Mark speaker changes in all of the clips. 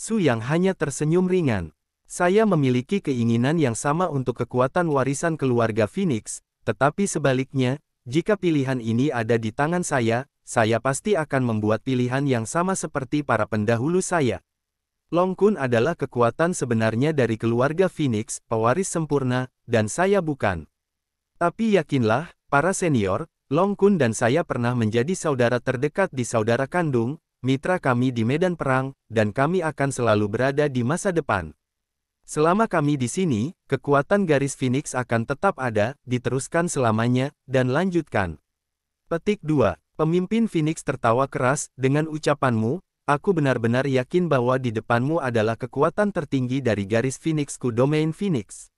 Speaker 1: Su Yang hanya tersenyum ringan. Saya memiliki keinginan yang sama untuk kekuatan warisan keluarga Phoenix, tetapi sebaliknya, jika pilihan ini ada di tangan saya pasti akan membuat pilihan yang sama seperti para pendahulu saya. Long Kun adalah kekuatan sebenarnya dari keluarga Phoenix, pewaris sempurna, dan saya bukan. Tapi yakinlah, para senior, Long Kun dan saya pernah menjadi saudara terdekat di saudara kandung, mitra kami di medan perang, dan kami akan selalu berada di masa depan. Selama kami di sini, kekuatan garis Phoenix akan tetap ada, diteruskan selamanya, dan lanjutkan. Petik 2. Pemimpin Phoenix tertawa keras, dengan ucapanmu, aku benar-benar yakin bahwa di depanmu adalah kekuatan tertinggi dari garis Phoenixku domain Phoenix.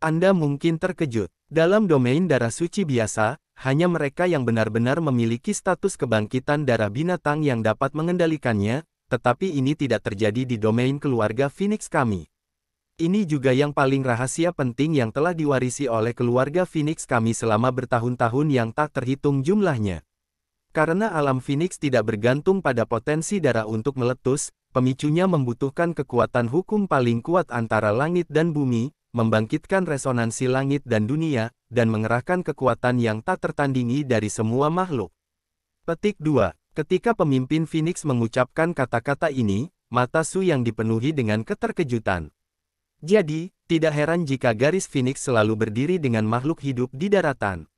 Speaker 1: Anda mungkin terkejut. Dalam domain darah suci biasa, hanya mereka yang benar-benar memiliki status kebangkitan darah binatang yang dapat mengendalikannya, tetapi ini tidak terjadi di domain keluarga Phoenix kami. Ini juga yang paling rahasia penting yang telah diwarisi oleh keluarga Phoenix kami selama bertahun-tahun yang tak terhitung jumlahnya. Karena alam Phoenix tidak bergantung pada potensi darah untuk meletus, pemicunya membutuhkan kekuatan hukum paling kuat antara langit dan bumi, membangkitkan resonansi langit dan dunia, dan mengerahkan kekuatan yang tak tertandingi dari semua makhluk. Petik 2. Ketika pemimpin Phoenix mengucapkan kata-kata ini, mata Su Yang dipenuhi dengan keterkejutan. Jadi, tidak heran jika garis Phoenix selalu berdiri dengan makhluk hidup di daratan.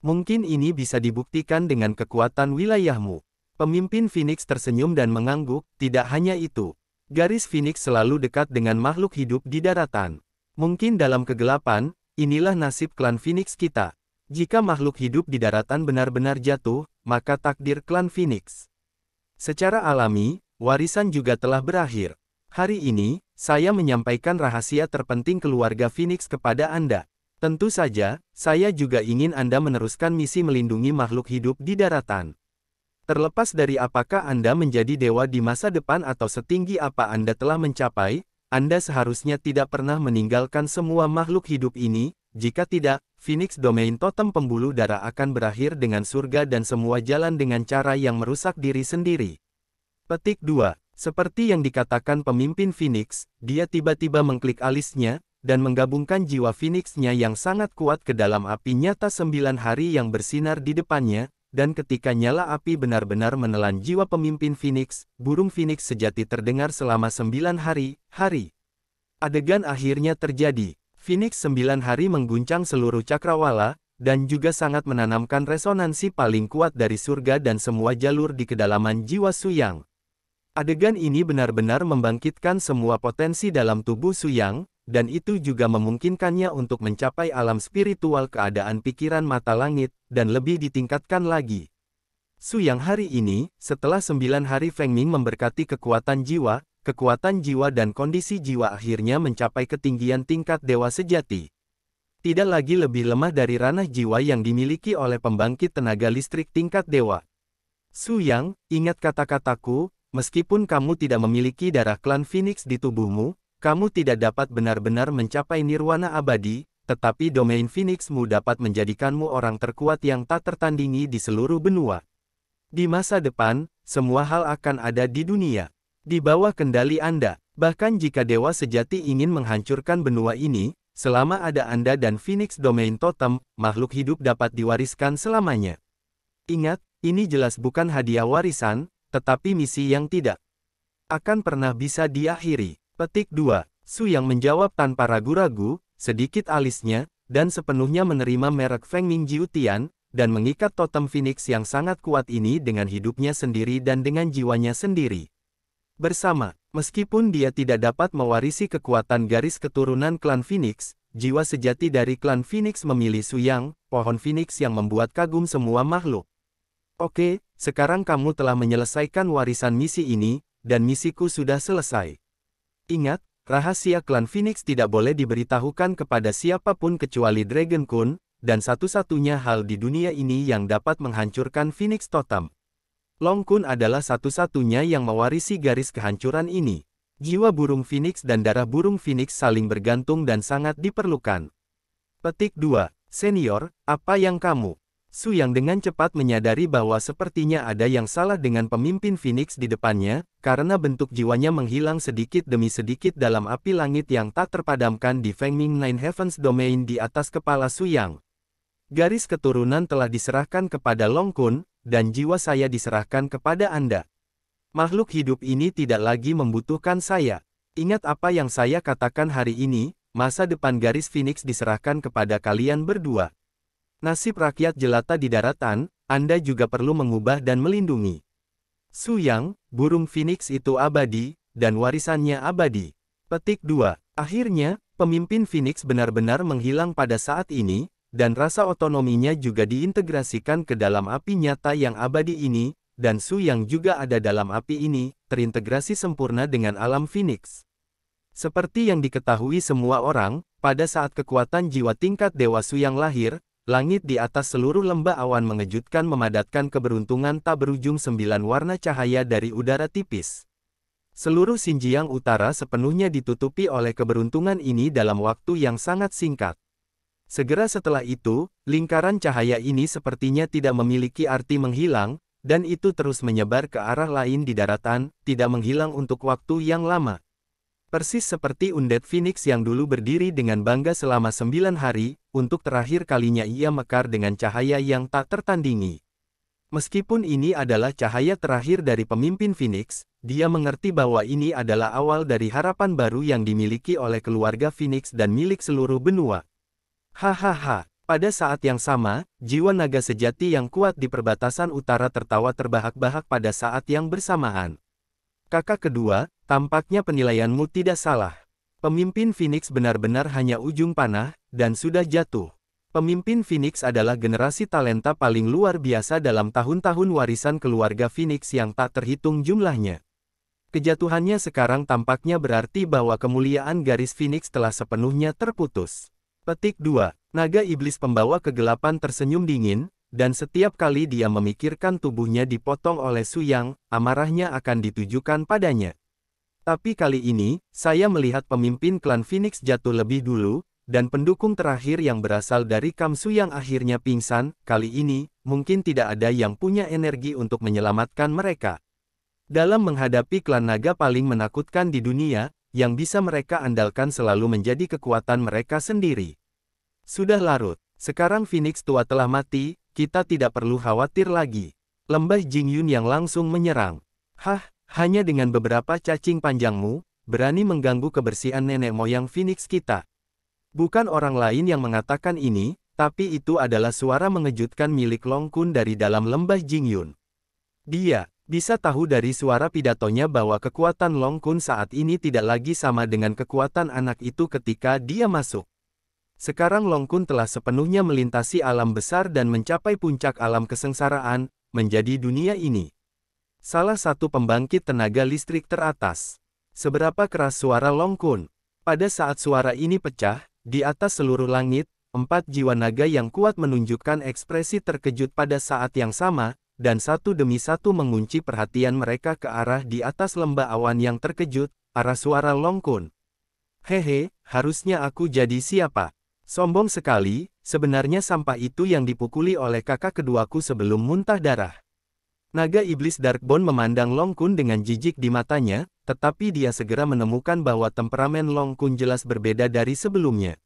Speaker 1: Mungkin ini bisa dibuktikan dengan kekuatan wilayahmu. Pemimpin Phoenix tersenyum dan mengangguk, tidak hanya itu. Garis Phoenix selalu dekat dengan makhluk hidup di daratan. Mungkin dalam kegelapan, inilah nasib klan Phoenix kita. Jika makhluk hidup di daratan benar-benar jatuh, maka takdir klan Phoenix. Secara alami, warisan juga telah berakhir. Hari ini, saya menyampaikan rahasia terpenting keluarga Phoenix kepada Anda. Tentu saja, saya juga ingin Anda meneruskan misi melindungi makhluk hidup di daratan. Terlepas dari apakah Anda menjadi dewa di masa depan atau setinggi apa Anda telah mencapai, Anda seharusnya tidak pernah meninggalkan semua makhluk hidup ini. Jika tidak, Phoenix Domain Totem Pembuluh Darah akan berakhir dengan surga dan semua jalan dengan cara yang merusak diri sendiri. Petik 2. Seperti yang dikatakan pemimpin Phoenix, dia tiba-tiba mengklik alisnya, dan menggabungkan jiwa Phoenix-nya yang sangat kuat ke dalam api nyata 9 hari yang bersinar di depannya, dan ketika nyala api benar-benar menelan jiwa pemimpin Phoenix, burung Phoenix sejati terdengar selama 9 hari. Adegan akhirnya terjadi. Phoenix 9 hari mengguncang seluruh cakrawala, dan juga sangat menanamkan resonansi paling kuat dari surga dan semua jalur di kedalaman jiwa Su Yang. Adegan ini benar-benar membangkitkan semua potensi dalam tubuh Su Yang, dan itu juga memungkinkannya untuk mencapai alam spiritual keadaan pikiran mata langit, dan lebih ditingkatkan lagi. Su Yang hari ini, setelah 9 hari Feng Ming memberkati kekuatan jiwa dan kondisi jiwa akhirnya mencapai ketinggian tingkat dewa sejati. Tidak lagi lebih lemah dari ranah jiwa yang dimiliki oleh pembangkit tenaga listrik tingkat dewa. Su Yang, ingat kata-kataku, meskipun kamu tidak memiliki darah klan Phoenix di tubuhmu, kamu tidak dapat benar-benar mencapai nirwana abadi, tetapi domain Phoenix-mu dapat menjadikanmu orang terkuat yang tak tertandingi di seluruh benua. Di masa depan, semua hal akan ada di dunia, di bawah kendali Anda. Bahkan jika dewa sejati ingin menghancurkan benua ini, selama ada Anda dan Phoenix Domain Totem, makhluk hidup dapat diwariskan selamanya. Ingat, ini jelas bukan hadiah warisan, tetapi misi yang tidak akan pernah bisa diakhiri. Petik 2. Su Yang menjawab tanpa ragu-ragu, sedikit alisnya, dan sepenuhnya menerima merek Feng Ming Jiutian, dan mengikat totem Phoenix yang sangat kuat ini dengan hidupnya sendiri dan dengan jiwanya sendiri. Bersama, meskipun dia tidak dapat mewarisi kekuatan garis keturunan klan Phoenix, jiwa sejati dari klan Phoenix memilih Su Yang, pohon Phoenix yang membuat kagum semua makhluk. Oke, sekarang kamu telah menyelesaikan warisan misi ini, dan misiku sudah selesai. Ingat, rahasia klan Phoenix tidak boleh diberitahukan kepada siapapun kecuali Dragon Kun, dan satu-satunya hal di dunia ini yang dapat menghancurkan Phoenix Totem. Long Kun adalah satu-satunya yang mewarisi garis kehancuran ini. Jiwa burung Phoenix dan darah burung Phoenix saling bergantung dan sangat diperlukan. Petik 2. Senior, apa yang kamu Su Yang dengan cepat menyadari bahwa sepertinya ada yang salah dengan pemimpin Phoenix di depannya, karena bentuk jiwanya menghilang sedikit demi sedikit dalam api langit yang tak terpadamkan di Fengming Nine Heavens Domain di atas kepala Su Yang. Garis keturunan telah diserahkan kepada Long Kun, dan jiwa saya diserahkan kepada Anda. Makhluk hidup ini tidak lagi membutuhkan saya. Ingat apa yang saya katakan hari ini, masa depan garis Phoenix diserahkan kepada kalian berdua. Nasib rakyat jelata di daratan, Anda juga perlu mengubah dan melindungi. Su Yang, burung Phoenix itu abadi, dan warisannya abadi. Petik 2. Akhirnya, pemimpin Phoenix benar-benar menghilang pada saat ini, dan rasa otonominya juga diintegrasikan ke dalam api nyata yang abadi ini, dan Su Yang juga ada dalam api ini, terintegrasi sempurna dengan alam Phoenix. Seperti yang diketahui semua orang, pada saat kekuatan jiwa tingkat Dewa Su Yang lahir, langit di atas seluruh lembah awan mengejutkan memadatkan keberuntungan tak berujung 9 warna cahaya dari udara tipis. Seluruh Xinjiang Utara sepenuhnya ditutupi oleh keberuntungan ini dalam waktu yang sangat singkat. Segera setelah itu, lingkaran cahaya ini sepertinya tidak memiliki arti menghilang, dan itu terus menyebar ke arah lain di daratan, tidak menghilang untuk waktu yang lama. Persis seperti Undead Phoenix yang dulu berdiri dengan bangga selama 9 hari, untuk terakhir kalinya ia mekar dengan cahaya yang tak tertandingi. Meskipun ini adalah cahaya terakhir dari pemimpin Phoenix, dia mengerti bahwa ini adalah awal dari harapan baru yang dimiliki oleh keluarga Phoenix dan milik seluruh benua. Hahaha, pada saat yang sama, jiwa naga sejati yang kuat di perbatasan utara tertawa terbahak-bahak pada saat yang bersamaan. Kakak kedua, tampaknya penilaianmu tidak salah. Pemimpin Phoenix benar-benar hanya ujung panah, dan sudah jatuh. Pemimpin Phoenix adalah generasi talenta paling luar biasa dalam tahun-tahun warisan keluarga Phoenix yang tak terhitung jumlahnya. Kejatuhannya sekarang tampaknya berarti bahwa kemuliaan garis Phoenix telah sepenuhnya terputus. Petik 2. Naga iblis pembawa kegelapan tersenyum dingin, dan setiap kali dia memikirkan tubuhnya dipotong oleh Su Yang, amarahnya akan ditujukan padanya. Tapi kali ini, saya melihat pemimpin klan Phoenix jatuh lebih dulu, dan pendukung terakhir yang berasal dari Kam Su Yang akhirnya pingsan. Kali ini, mungkin tidak ada yang punya energi untuk menyelamatkan mereka. Dalam menghadapi klan naga paling menakutkan di dunia, yang bisa mereka andalkan selalu menjadi kekuatan mereka sendiri. Sudah larut, sekarang Phoenix tua telah mati. Kita tidak perlu khawatir lagi. Lembah Jingyun yang langsung menyerang. Hah, hanya dengan beberapa cacing panjangmu, berani mengganggu kebersihan nenek moyang Phoenix kita. Bukan orang lain yang mengatakan ini, tapi itu adalah suara mengejutkan milik Long Kun dari dalam lembah Jingyun. Dia bisa tahu dari suara pidatonya bahwa kekuatan Long Kun saat ini tidak lagi sama dengan kekuatan anak itu ketika dia masuk. Sekarang Long Kun telah sepenuhnya melintasi alam besar dan mencapai puncak alam kesengsaraan, menjadi dunia ini. Salah satu pembangkit tenaga listrik teratas. Seberapa keras suara Long Kun? Pada saat suara ini pecah, di atas seluruh langit, 4 jiwa naga yang kuat menunjukkan ekspresi terkejut pada saat yang sama, dan satu demi satu mengunci perhatian mereka ke arah di atas lembah awan yang terkejut, arah suara Long Kun. Hehe, harusnya aku jadi siapa? Sombong sekali, sebenarnya sampah itu yang dipukuli oleh kakak keduaku sebelum muntah darah. Naga iblis Darkbone memandang Long Kun dengan jijik di matanya, tetapi dia segera menemukan bahwa temperamen Long Kun jelas berbeda dari sebelumnya.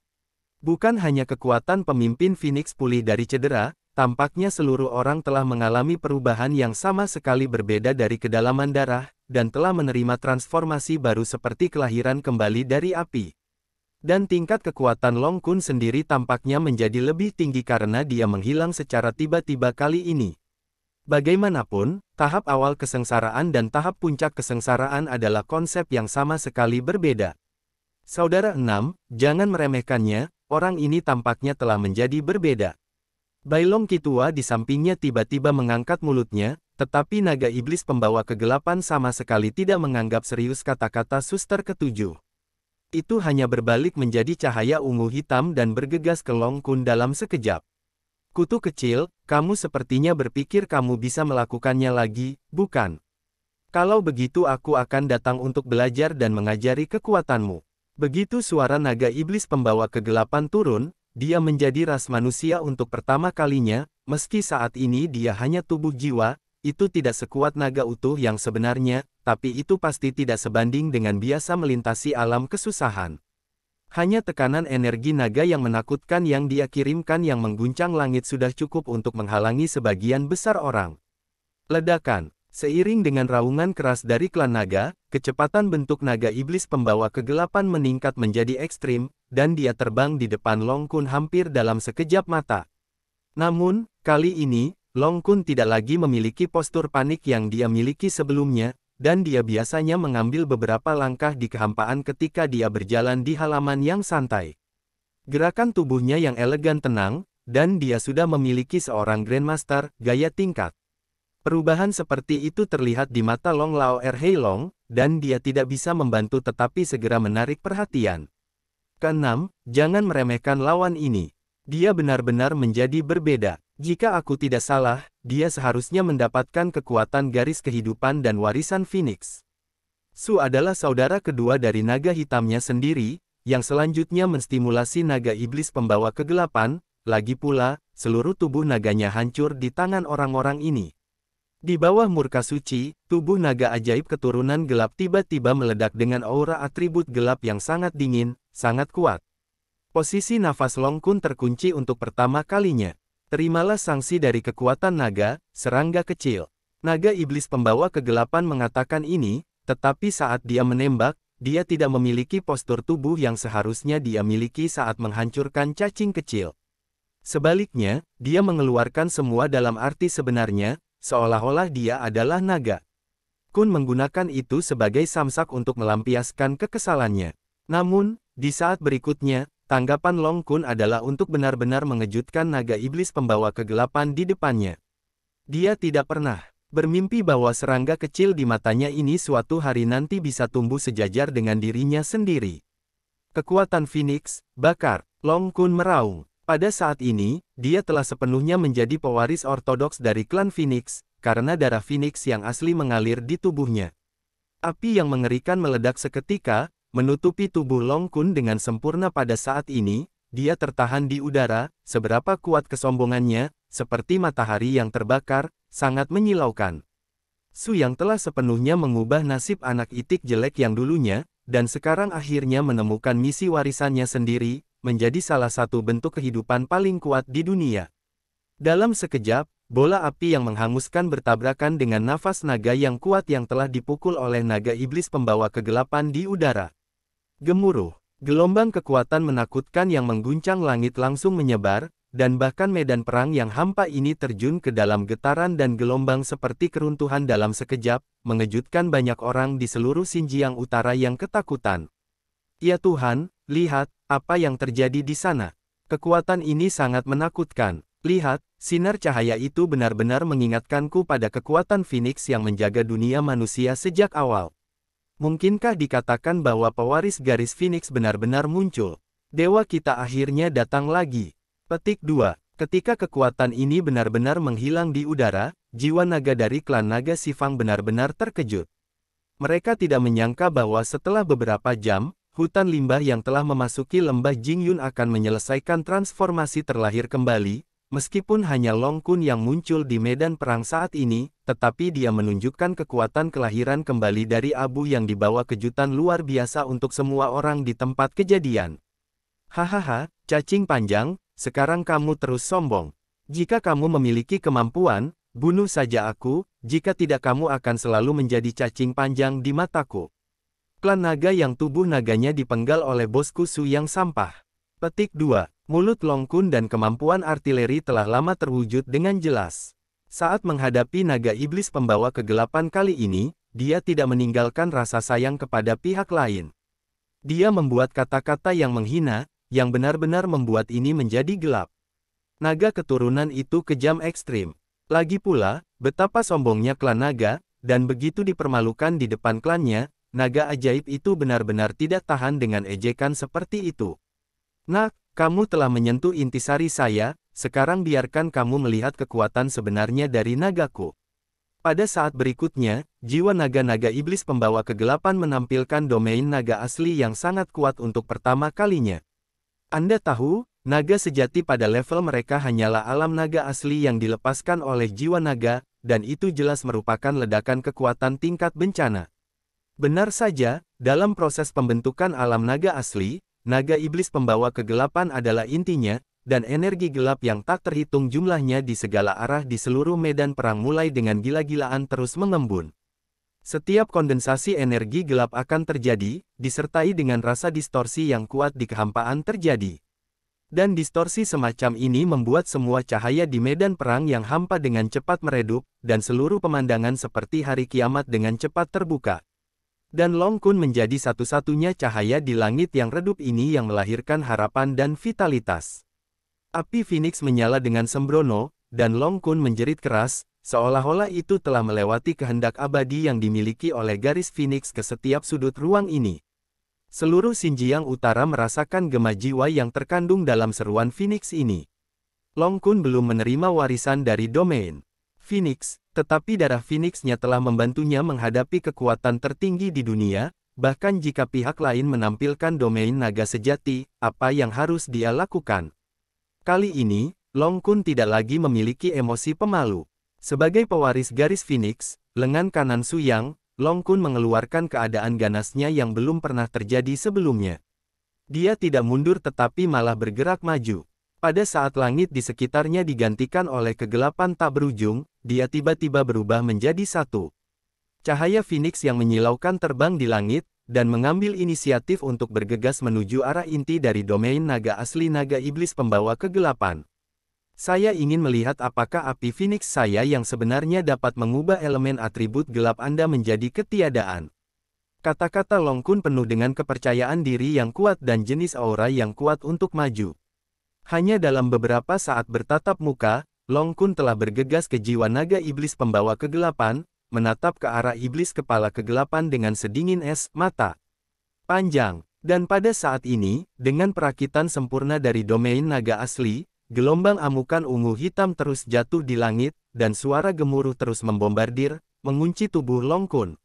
Speaker 1: Bukan hanya kekuatan pemimpin Phoenix pulih dari cedera, tampaknya seluruh orang telah mengalami perubahan yang sama sekali berbeda dari kedalaman darah, dan telah menerima transformasi baru seperti kelahiran kembali dari api. Dan tingkat kekuatan Long Kun sendiri tampaknya menjadi lebih tinggi karena dia menghilang secara tiba-tiba kali ini. Bagaimanapun, tahap awal kesengsaraan dan tahap puncak kesengsaraan adalah konsep yang sama sekali berbeda. Saudara 6, jangan meremehkannya, orang ini tampaknya telah menjadi berbeda. Bailong Kitua di sampingnya tiba-tiba mengangkat mulutnya, tetapi naga iblis pembawa kegelapan sama sekali tidak menganggap serius kata-kata suster ketujuh. Itu hanya berbalik menjadi cahaya ungu hitam dan bergegas ke Long Kun dalam sekejap. Kutu kecil, kamu sepertinya berpikir kamu bisa melakukannya lagi, bukan? Kalau begitu aku akan datang untuk belajar dan mengajari kekuatanmu. Begitu suara naga iblis pembawa kegelapan turun, dia menjadi ras manusia untuk pertama kalinya, Meski saat ini dia hanya tubuh jiwa, itu tidak sekuat naga utuh yang sebenarnya, tapi itu pasti tidak sebanding dengan biasa melintasi alam kesusahan. Hanya tekanan energi naga yang menakutkan yang dia kirimkan yang mengguncang langit sudah cukup untuk menghalangi sebagian besar orang. Ledakan. Seiring dengan raungan keras dari klan naga, kecepatan bentuk naga iblis pembawa kegelapan meningkat menjadi ekstrim, dan dia terbang di depan Long Kun hampir dalam sekejap mata. Namun, kali ini, Long Kun tidak lagi memiliki postur panik yang dia miliki sebelumnya, dan dia biasanya mengambil beberapa langkah di kehampaan ketika dia berjalan di halaman yang santai. Gerakan tubuhnya yang elegan tenang, dan dia sudah memiliki seorang Grandmaster, gaya tingkat. Perubahan seperti itu terlihat di mata Long Lao Heilong, dan dia tidak bisa membantu tetapi segera menarik perhatian. Keenam, jangan meremehkan lawan ini. Dia benar-benar menjadi berbeda. Jika aku tidak salah, dia seharusnya mendapatkan kekuatan garis kehidupan dan warisan Phoenix. Su adalah saudara kedua dari naga hitamnya sendiri, yang selanjutnya menstimulasi naga iblis pembawa kegelapan, lagi pula, seluruh tubuh naganya hancur di tangan orang-orang ini. Di bawah murka suci, tubuh naga ajaib keturunan gelap tiba-tiba meledak dengan aura atribut gelap yang sangat dingin, sangat kuat. Posisi nafas Long Kun terkunci untuk pertama kalinya. Terimalah sanksi dari kekuatan naga, serangga kecil. Naga iblis pembawa kegelapan mengatakan ini, tetapi saat dia menembak, dia tidak memiliki postur tubuh yang seharusnya dia miliki saat menghancurkan cacing kecil. Sebaliknya, dia mengeluarkan semua dalam arti sebenarnya, seolah-olah dia adalah naga. Kun menggunakan itu sebagai samsak untuk melampiaskan kekesalannya. Namun, di saat berikutnya, tanggapan Long Kun adalah untuk benar-benar mengejutkan naga iblis pembawa kegelapan di depannya. Dia tidak pernah bermimpi bahwa serangga kecil di matanya ini suatu hari nanti bisa tumbuh sejajar dengan dirinya sendiri. Kekuatan Phoenix, bakar, Long Kun meraung. Pada saat ini, dia telah sepenuhnya menjadi pewaris ortodoks dari klan Phoenix, karena darah Phoenix yang asli mengalir di tubuhnya. Api yang mengerikan meledak seketika, menutupi tubuh Long Kun dengan sempurna pada saat ini, dia tertahan di udara, seberapa kuat kesombongannya, seperti matahari yang terbakar, sangat menyilaukan. Su yang telah sepenuhnya mengubah nasib anak itik jelek yang dulunya, dan sekarang akhirnya menemukan misi warisannya sendiri, menjadi salah satu bentuk kehidupan paling kuat di dunia. Dalam sekejap, bola api yang menghanguskan bertabrakan dengan nafas naga yang kuat yang telah dipukul oleh naga iblis pembawa kegelapan di udara. Gemuruh, gelombang kekuatan menakutkan yang mengguncang langit langsung menyebar, dan bahkan medan perang yang hampa ini terjun ke dalam getaran dan gelombang seperti keruntuhan dalam sekejap, mengejutkan banyak orang di seluruh Xinjiang Utara yang ketakutan. Ya Tuhan, lihat, apa yang terjadi di sana. Kekuatan ini sangat menakutkan. Lihat, sinar cahaya itu benar-benar mengingatkanku pada kekuatan Phoenix yang menjaga dunia manusia sejak awal. Mungkinkah dikatakan bahwa pewaris garis Phoenix benar-benar muncul? Dewa kita akhirnya datang lagi. Petik 2. Ketika kekuatan ini benar-benar menghilang di udara, jiwa naga dari klan naga Sifang benar-benar terkejut. Mereka tidak menyangka bahwa setelah beberapa jam, hutan limbah yang telah memasuki lembah Jingyun akan menyelesaikan transformasi terlahir kembali, meskipun hanya Long Kun yang muncul di medan perang saat ini, tetapi dia menunjukkan kekuatan kelahiran kembali dari abu yang dibawa kejutan luar biasa untuk semua orang di tempat kejadian. Hahaha, cacing panjang, sekarang kamu terus sombong. Jika kamu memiliki kemampuan, bunuh saja aku, jika tidak kamu akan selalu menjadi cacing panjang di mataku. Klan naga yang tubuh naganya dipenggal oleh bosku Su yang sampah. Petik 2. Mulut Long Kun dan kemampuan artileri telah lama terwujud dengan jelas. Saat menghadapi naga iblis pembawa kegelapan kali ini, dia tidak meninggalkan rasa sayang kepada pihak lain. Dia membuat kata-kata yang menghina, yang benar-benar membuat ini menjadi gelap. Naga keturunan itu kejam ekstrim. Lagi pula, betapa sombongnya klan naga, dan begitu dipermalukan di depan klannya, naga ajaib itu benar-benar tidak tahan dengan ejekan seperti itu. Nak, kamu telah menyentuh intisari saya, sekarang biarkan kamu melihat kekuatan sebenarnya dari nagaku. Pada saat berikutnya, jiwa naga-naga iblis pembawa kegelapan menampilkan domain naga asli yang sangat kuat untuk pertama kalinya. Anda tahu, Naga sejati pada level mereka hanyalah alam naga asli yang dilepaskan oleh jiwa naga, dan itu jelas merupakan ledakan kekuatan tingkat bencana. Benar saja, dalam proses pembentukan alam naga asli, naga iblis pembawa kegelapan adalah intinya, dan energi gelap yang tak terhitung jumlahnya di segala arah di seluruh medan perang mulai dengan gila-gilaan terus mengembun. Setiap kondensasi energi gelap akan terjadi, disertai dengan rasa distorsi yang kuat di kehampaan terjadi. Dan distorsi semacam ini membuat semua cahaya di medan perang yang hampa dengan cepat meredup, dan seluruh pemandangan seperti hari kiamat dengan cepat terbuka. Dan Long Kun menjadi satu-satunya cahaya di langit yang redup ini yang melahirkan harapan dan vitalitas. Api Phoenix menyala dengan sembrono, dan Long Kun menjerit keras, seolah-olah itu telah melewati kehendak abadi yang dimiliki oleh garis Phoenix ke setiap sudut ruang ini. Seluruh Xinjiang Utara merasakan gema jiwa yang terkandung dalam seruan Phoenix ini. Long Kun belum menerima warisan dari domain Phoenix, tetapi darah Phoenix-nya telah membantunya menghadapi kekuatan tertinggi di dunia, bahkan jika pihak lain menampilkan domain naga sejati, apa yang harus dia lakukan? Kali ini, Long Kun tidak lagi memiliki emosi pemalu. Sebagai pewaris garis Phoenix, lengan kanan Su Yang, Long Kun mengeluarkan keadaan ganasnya yang belum pernah terjadi sebelumnya. Dia tidak mundur tetapi malah bergerak maju. Pada saat langit di sekitarnya digantikan oleh kegelapan tak berujung, dia tiba-tiba berubah menjadi satu. Cahaya Phoenix yang menyilaukan terbang di langit, dan mengambil inisiatif untuk bergegas menuju arah inti dari domain naga asli naga iblis pembawa kegelapan. Saya ingin melihat apakah api Phoenix saya yang sebenarnya dapat mengubah elemen atribut gelap Anda menjadi ketiadaan. Kata-kata Long Kun penuh dengan kepercayaan diri yang kuat dan jenis aura yang kuat untuk maju. Hanya dalam beberapa saat bertatap muka, Long Kun telah bergegas ke jiwa naga iblis pembawa kegelapan, menatap ke arah iblis kepala kegelapan dengan sedingin es mata panjang. Dan pada saat ini, dengan perakitan sempurna dari domain naga asli, gelombang amukan ungu hitam terus jatuh di langit, dan suara gemuruh terus membombardir, mengunci tubuh Long Kun.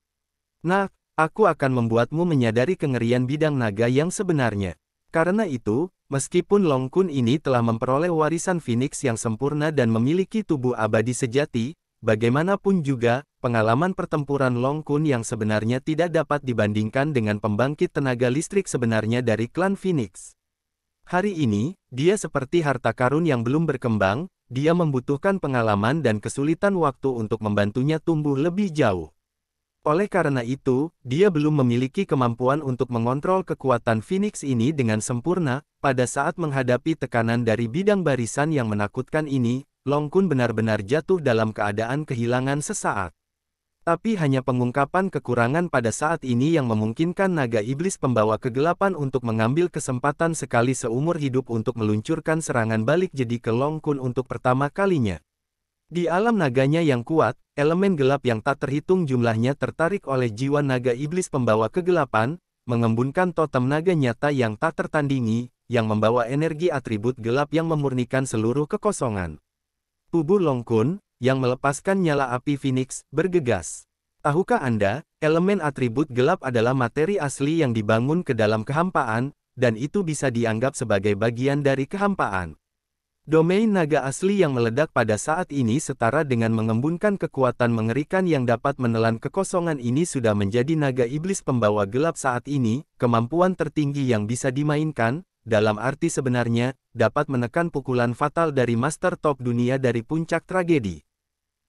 Speaker 1: Nah, aku akan membuatmu menyadari kengerian bidang naga yang sebenarnya. Karena itu, meskipun Long Kun ini telah memperoleh warisan Phoenix yang sempurna dan memiliki tubuh abadi sejati, bagaimanapun juga, pengalaman pertempuran Long Kun yang sebenarnya tidak dapat dibandingkan dengan pembangkit tenaga listrik sebenarnya dari klan Phoenix. Hari ini, dia seperti harta karun yang belum berkembang, dia membutuhkan pengalaman dan kesulitan waktu untuk membantunya tumbuh lebih jauh. Oleh karena itu, dia belum memiliki kemampuan untuk mengontrol kekuatan Phoenix ini dengan sempurna. Pada saat menghadapi tekanan dari bidang barisan yang menakutkan ini, Long Kun benar-benar jatuh dalam keadaan kehilangan sesaat. Tapi hanya pengungkapan kekurangan pada saat ini yang memungkinkan naga iblis pembawa kegelapan untuk mengambil kesempatan sekali seumur hidup untuk meluncurkan serangan balik jadi ke Long Kun untuk pertama kalinya. Di alam naganya yang kuat, elemen gelap yang tak terhitung jumlahnya tertarik oleh jiwa naga iblis pembawa kegelapan, mengembunkan totem naga nyata yang tak tertandingi, yang membawa energi atribut gelap yang memurnikan seluruh kekosongan. Tubuh Long Kun, yang melepaskan nyala api Phoenix, bergegas. Tahukah Anda, elemen atribut gelap adalah materi asli yang dibangun ke dalam kehampaan, dan itu bisa dianggap sebagai bagian dari kehampaan. Domain naga asli yang meledak pada saat ini setara dengan mengembunkan kekuatan mengerikan yang dapat menelan kekosongan ini sudah menjadi naga iblis pembawa gelap saat ini, kemampuan tertinggi yang bisa dimainkan, dalam arti sebenarnya, dapat menekan pukulan fatal dari master top dunia dari puncak tragedi.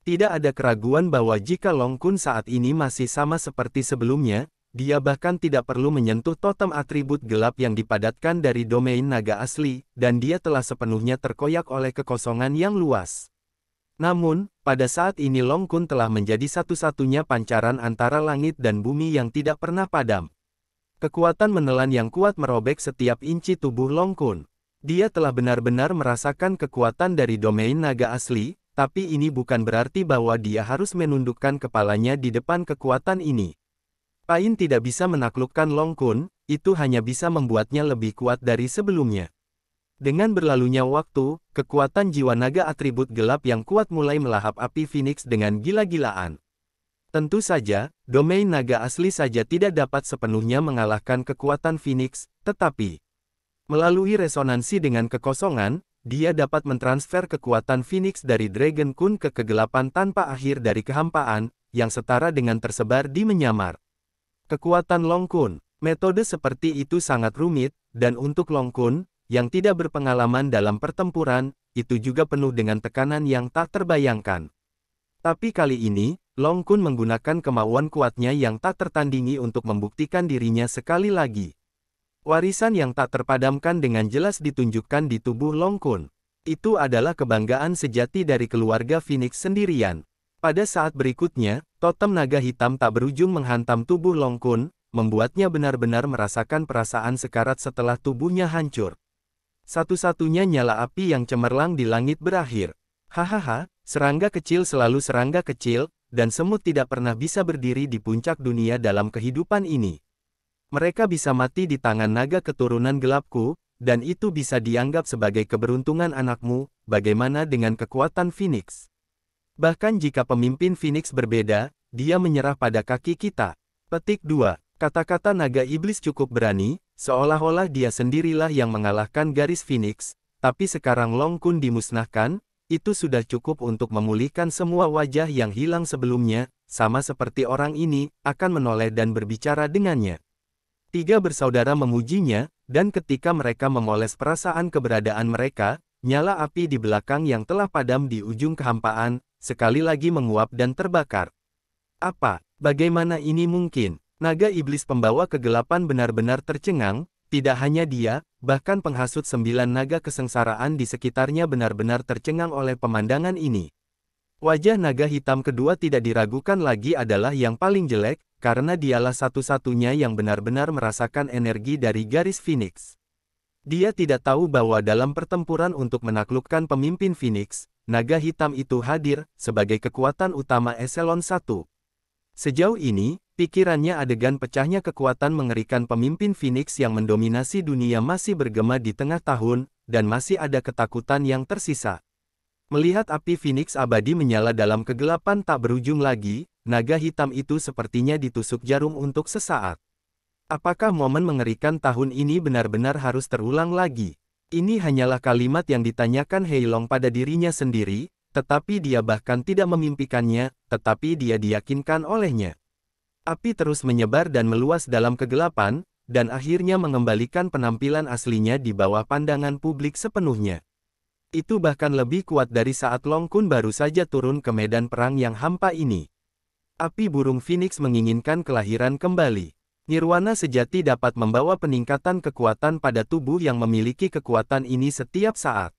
Speaker 1: Tidak ada keraguan bahwa jika Long Kun saat ini masih sama seperti sebelumnya, dia bahkan tidak perlu menyentuh totem atribut gelap yang dipadatkan dari domain naga asli, dan dia telah sepenuhnya terkoyak oleh kekosongan yang luas. Namun, pada saat ini Long Kun telah menjadi satu-satunya pancaran antara langit dan bumi yang tidak pernah padam. Kekuatan menelan yang kuat merobek setiap inci tubuh Long Kun. Dia telah benar-benar merasakan kekuatan dari domain naga asli, tapi ini bukan berarti bahwa dia harus menundukkan kepalanya di depan kekuatan ini. Pain tidak bisa menaklukkan Long Kun, itu hanya bisa membuatnya lebih kuat dari sebelumnya. Dengan berlalunya waktu, kekuatan jiwa naga atribut gelap yang kuat mulai melahap api Phoenix dengan gila-gilaan. Tentu saja, domain naga asli saja tidak dapat sepenuhnya mengalahkan kekuatan Phoenix, tetapi Melalui resonansi dengan kekosongan, dia dapat mentransfer kekuatan Phoenix dari Dragon Kun ke kegelapan tanpa akhir dari kehampaan, yang setara dengan tersebar di menyamar. Kekuatan Long Kun. Metode seperti itu sangat rumit, dan untuk Long Kun, yang tidak berpengalaman dalam pertempuran, itu juga penuh dengan tekanan yang tak terbayangkan. Tapi kali ini, Long Kun menggunakan kemauan kuatnya yang tak tertandingi untuk membuktikan dirinya sekali lagi. Warisan yang tak terpadamkan dengan jelas ditunjukkan di tubuh Long Kun. Itu adalah kebanggaan sejati dari keluarga Phoenix sendirian. Pada saat berikutnya, totem naga hitam tak berujung menghantam tubuh Long Kun, membuatnya benar-benar merasakan perasaan sekarat setelah tubuhnya hancur. Satu-satunya nyala api yang cemerlang di langit berakhir. Hahaha, serangga kecil selalu serangga kecil, dan semut tidak pernah bisa berdiri di puncak dunia dalam kehidupan ini. Mereka bisa mati di tangan naga keturunan gelapku, dan itu bisa dianggap sebagai keberuntungan anakmu. Bagaimana dengan kekuatan Phoenix? Bahkan jika pemimpin Phoenix berbeda, dia menyerah pada kaki kita. Petik 2. Kata-kata naga iblis cukup berani, seolah-olah dia sendirilah yang mengalahkan garis Phoenix, tapi sekarang Long Kun dimusnahkan, itu sudah cukup untuk memulihkan semua wajah yang hilang sebelumnya, sama seperti orang ini, akan menoleh dan berbicara dengannya. Tiga bersaudara memujinya, dan ketika mereka memoles perasaan keberadaan mereka, nyala api di belakang yang telah padam di ujung kehampaan, sekali lagi menguap dan terbakar. Apa? Bagaimana ini mungkin? Naga iblis pembawa kegelapan benar-benar tercengang, tidak hanya dia, bahkan penghasut 9 naga kesengsaraan di sekitarnya benar-benar tercengang oleh pemandangan ini. Wajah naga hitam kedua tidak diragukan lagi adalah yang paling jelek, karena dialah satu-satunya yang benar-benar merasakan energi dari garis Phoenix. Dia tidak tahu bahwa dalam pertempuran untuk menaklukkan pemimpin Phoenix, naga hitam itu hadir, sebagai kekuatan utama Eselon 1. Sejauh ini, pikirannya adegan pecahnya kekuatan mengerikan pemimpin Phoenix yang mendominasi dunia masih bergema di tengah tahun, dan masih ada ketakutan yang tersisa. Melihat api Phoenix abadi menyala dalam kegelapan tak berujung lagi, naga hitam itu sepertinya ditusuk jarum untuk sesaat. Apakah momen mengerikan tahun ini benar-benar harus terulang lagi? Ini hanyalah kalimat yang ditanyakan Heilong pada dirinya sendiri, tetapi dia bahkan tidak memimpikannya, tetapi dia diyakinkan olehnya. Api terus menyebar dan meluas dalam kegelapan, dan akhirnya mengembalikan penampilan aslinya di bawah pandangan publik sepenuhnya. Itu bahkan lebih kuat dari saat Long Kun baru saja turun ke medan perang yang hampa ini. Api burung Phoenix menginginkan kelahiran kembali. Nirwana sejati dapat membawa peningkatan kekuatan pada tubuh yang memiliki kekuatan ini setiap saat.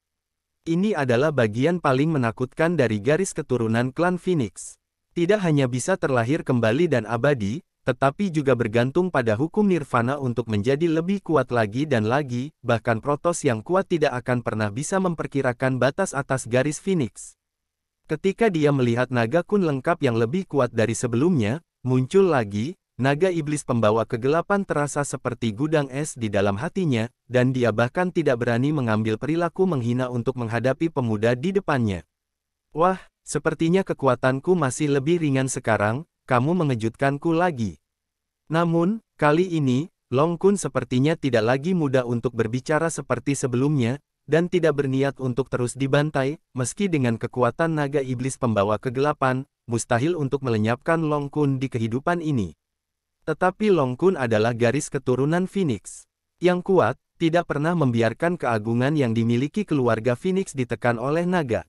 Speaker 1: Ini adalah bagian paling menakutkan dari garis keturunan klan Phoenix. Tidak hanya bisa terlahir kembali dan abadi, tetapi juga bergantung pada hukum nirvana untuk menjadi lebih kuat lagi dan lagi, bahkan Protoss yang kuat tidak akan pernah bisa memperkirakan batas atas garis Phoenix. Ketika dia melihat naga kun lengkap yang lebih kuat dari sebelumnya, muncul lagi, naga iblis pembawa kegelapan terasa seperti gudang es di dalam hatinya, dan dia bahkan tidak berani mengambil perilaku menghina untuk menghadapi pemuda di depannya. Wah, sepertinya kekuatanku masih lebih ringan sekarang, kamu mengejutkanku lagi. Namun, kali ini, Long Kun sepertinya tidak lagi mudah untuk berbicara seperti sebelumnya, dan tidak berniat untuk terus dibantai, meski dengan kekuatan naga iblis pembawa kegelapan, mustahil untuk melenyapkan Long Kun di kehidupan ini. Tetapi Long Kun adalah garis keturunan Phoenix. Yang kuat, tidak pernah membiarkan keagungan yang dimiliki keluarga Phoenix ditekan oleh naga.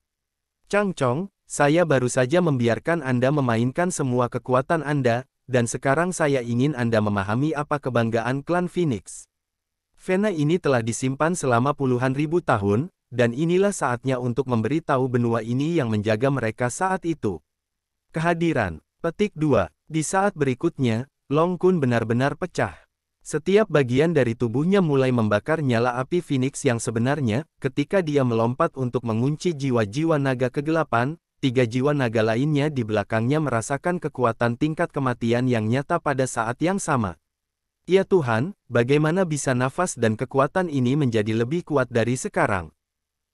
Speaker 1: Chang Chong, saya baru saja membiarkan Anda memainkan semua kekuatan Anda, dan sekarang saya ingin Anda memahami apa kebanggaan klan Phoenix. Vena ini telah disimpan selama puluhan ribu tahun, dan inilah saatnya untuk memberi tahu benua ini yang menjaga mereka saat itu. Kehadiran. Petik 2. Di saat berikutnya, Long Kun benar-benar pecah. Setiap bagian dari tubuhnya mulai membakar nyala api Phoenix yang sebenarnya, ketika dia melompat untuk mengunci jiwa-jiwa naga kegelapan, 3 jiwa naga lainnya di belakangnya merasakan kekuatan tingkat kematian yang nyata pada saat yang sama. Ya Tuhan, bagaimana bisa nafas dan kekuatan ini menjadi lebih kuat dari sekarang?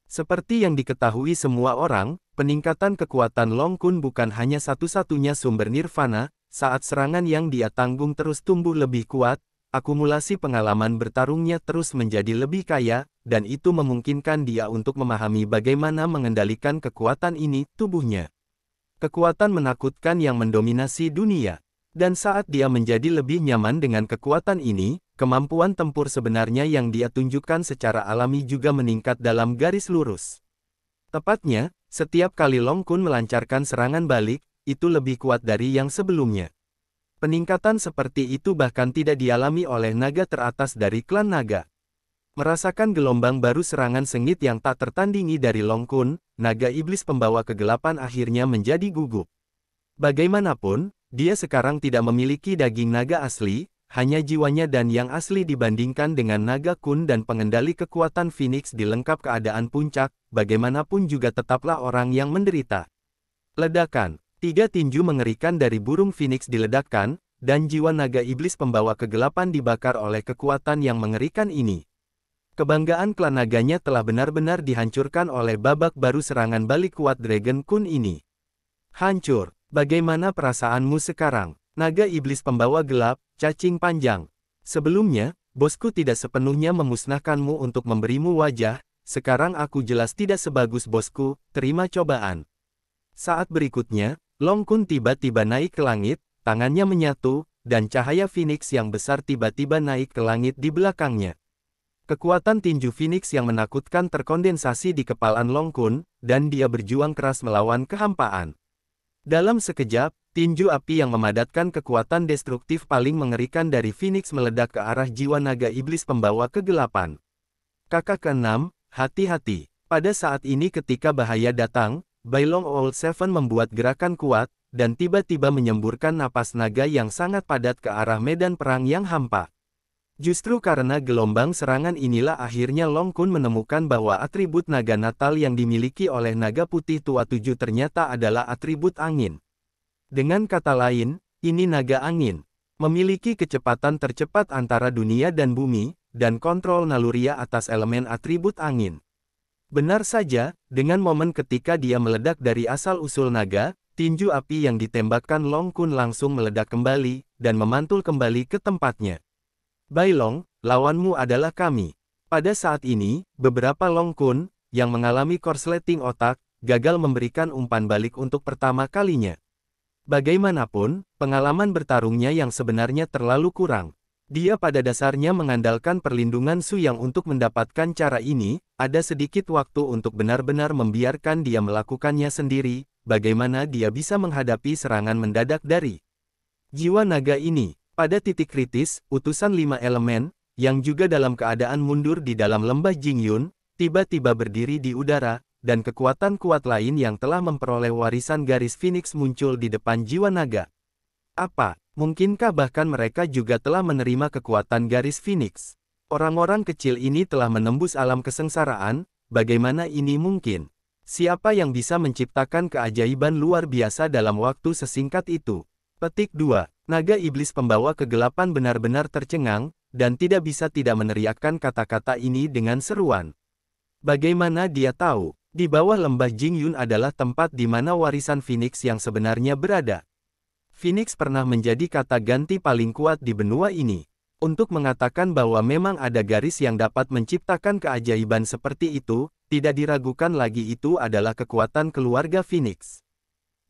Speaker 1: Seperti yang diketahui semua orang, peningkatan kekuatan Long Kun bukan hanya satu-satunya sumber nirvana, saat serangan yang dia tanggung terus tumbuh lebih kuat, akumulasi pengalaman bertarungnya terus menjadi lebih kaya, dan itu memungkinkan dia untuk memahami bagaimana mengendalikan kekuatan ini, tubuhnya. Kekuatan menakutkan yang mendominasi dunia. Dan saat dia menjadi lebih nyaman dengan kekuatan ini, kemampuan tempur sebenarnya yang dia tunjukkan secara alami juga meningkat dalam garis lurus. Tepatnya, setiap kali Long Kun melancarkan serangan balik, itu lebih kuat dari yang sebelumnya. Peningkatan seperti itu bahkan tidak dialami oleh naga teratas dari klan naga. Merasakan gelombang baru serangan sengit yang tak tertandingi dari Long Kun, naga iblis pembawa kegelapan akhirnya menjadi gugup. Bagaimanapun, dia sekarang tidak memiliki daging naga asli, hanya jiwanya dan yang asli dibandingkan dengan naga kun dan pengendali kekuatan Phoenix di lengkap keadaan puncak, bagaimanapun juga tetaplah orang yang menderita. Ledakan. 3 tinju mengerikan dari burung Phoenix diledakkan, dan jiwa naga iblis pembawa kegelapan dibakar oleh kekuatan yang mengerikan ini. Kebanggaan klan naganya telah benar-benar dihancurkan oleh babak baru serangan balik kuat Dragon Kun ini. Hancur. Bagaimana perasaanmu sekarang? Naga iblis pembawa gelap, cacing panjang. Sebelumnya, bosku tidak sepenuhnya memusnahkanmu untuk memberimu wajah, sekarang aku jelas tidak sebagus bosku, terima cobaan. Saat berikutnya, Long Kun tiba-tiba naik ke langit, tangannya menyatu, dan cahaya Phoenix yang besar tiba-tiba naik ke langit di belakangnya. Kekuatan tinju Phoenix yang menakutkan terkondensasi di kepalan Long Kun, dan dia berjuang keras melawan kehampaan. Dalam sekejap, tinju api yang memadatkan kekuatan destruktif paling mengerikan dari Phoenix meledak ke arah jiwa naga iblis pembawa kegelapan. Kakak ke-6, hati-hati. Pada saat ini ketika bahaya datang, Bailong Old Seven membuat gerakan kuat, dan tiba-tiba menyemburkan napas naga yang sangat padat ke arah medan perang yang hampa. Justru karena gelombang serangan inilah akhirnya Long Kun menemukan bahwa atribut naga natal yang dimiliki oleh naga putih tua 7 ternyata adalah atribut angin. Dengan kata lain, ini naga angin. Memiliki kecepatan tercepat antara dunia dan bumi, dan kontrol naluriah atas elemen atribut angin. Benar saja, dengan momen ketika dia meledak dari asal-usul naga, tinju api yang ditembakkan Long Kun langsung meledak kembali, dan memantul kembali ke tempatnya. Bailong, lawanmu adalah kami. Pada saat ini, beberapa Long Kun, yang mengalami korsleting otak, gagal memberikan umpan balik untuk pertama kalinya. Bagaimanapun, pengalaman bertarungnya yang sebenarnya terlalu kurang. Dia pada dasarnya mengandalkan perlindungan Su Yang untuk mendapatkan cara ini, ada sedikit waktu untuk benar-benar membiarkan dia melakukannya sendiri, bagaimana dia bisa menghadapi serangan mendadak dari jiwa naga ini. Pada titik kritis, utusan 5 elemen, yang juga dalam keadaan mundur di dalam lembah Jingyun, tiba-tiba berdiri di udara, dan kekuatan kuat lain yang telah memperoleh warisan garis Phoenix muncul di depan jiwa naga. Apa? Mungkinkah bahkan mereka juga telah menerima kekuatan garis Phoenix? Orang-orang kecil ini telah menembus alam kesengsaraan, bagaimana ini mungkin? Siapa yang bisa menciptakan keajaiban luar biasa dalam waktu sesingkat itu? Petik 2. Naga iblis pembawa kegelapan benar-benar tercengang, dan tidak bisa tidak meneriakkan kata-kata ini dengan seruan. Bagaimana dia tahu? Di bawah lembah Jingyun adalah tempat di mana warisan Phoenix yang sebenarnya berada. Phoenix pernah menjadi kata ganti paling kuat di benua ini. Untuk mengatakan bahwa memang ada garis yang dapat menciptakan keajaiban seperti itu, tidak diragukan lagi itu adalah kekuatan keluarga Phoenix.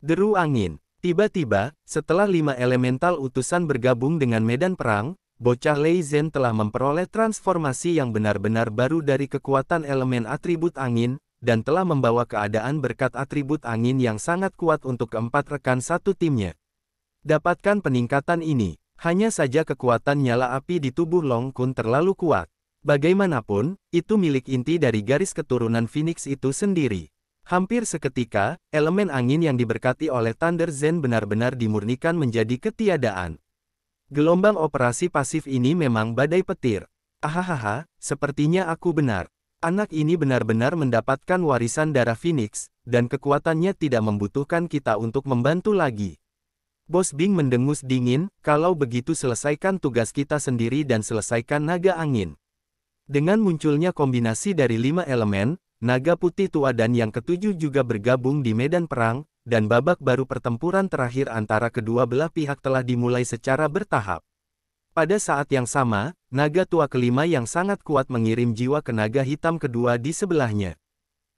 Speaker 1: Deru angin. Tiba-tiba, setelah 5 elemental utusan bergabung dengan medan perang, bocah Lei Zhen telah memperoleh transformasi yang benar-benar baru dari kekuatan elemen atribut angin, dan telah membawa keadaan berkat atribut angin yang sangat kuat untuk keempat rekan satu timnya. Dapatkan peningkatan ini, hanya saja kekuatan nyala api di tubuh Long Kun terlalu kuat. Bagaimanapun, itu milik inti dari garis keturunan Phoenix itu sendiri. Hampir seketika, elemen angin yang diberkati oleh Thunder Zen benar-benar dimurnikan menjadi ketiadaan. Gelombang operasi pasif ini memang badai petir. Ahahaha, sepertinya aku benar. Anak ini benar-benar mendapatkan warisan darah Phoenix, dan kekuatannya tidak membutuhkan kita untuk membantu lagi. Bos Bing mendengus dingin, kalau begitu selesaikan tugas kita sendiri dan selesaikan naga angin. Dengan munculnya kombinasi dari 5 elemen, naga putih tua dan yang ketujuh juga bergabung di medan perang, dan babak baru pertempuran terakhir antara kedua belah pihak telah dimulai secara bertahap. Pada saat yang sama, naga tua kelima yang sangat kuat mengirim jiwa ke naga hitam kedua di sebelahnya.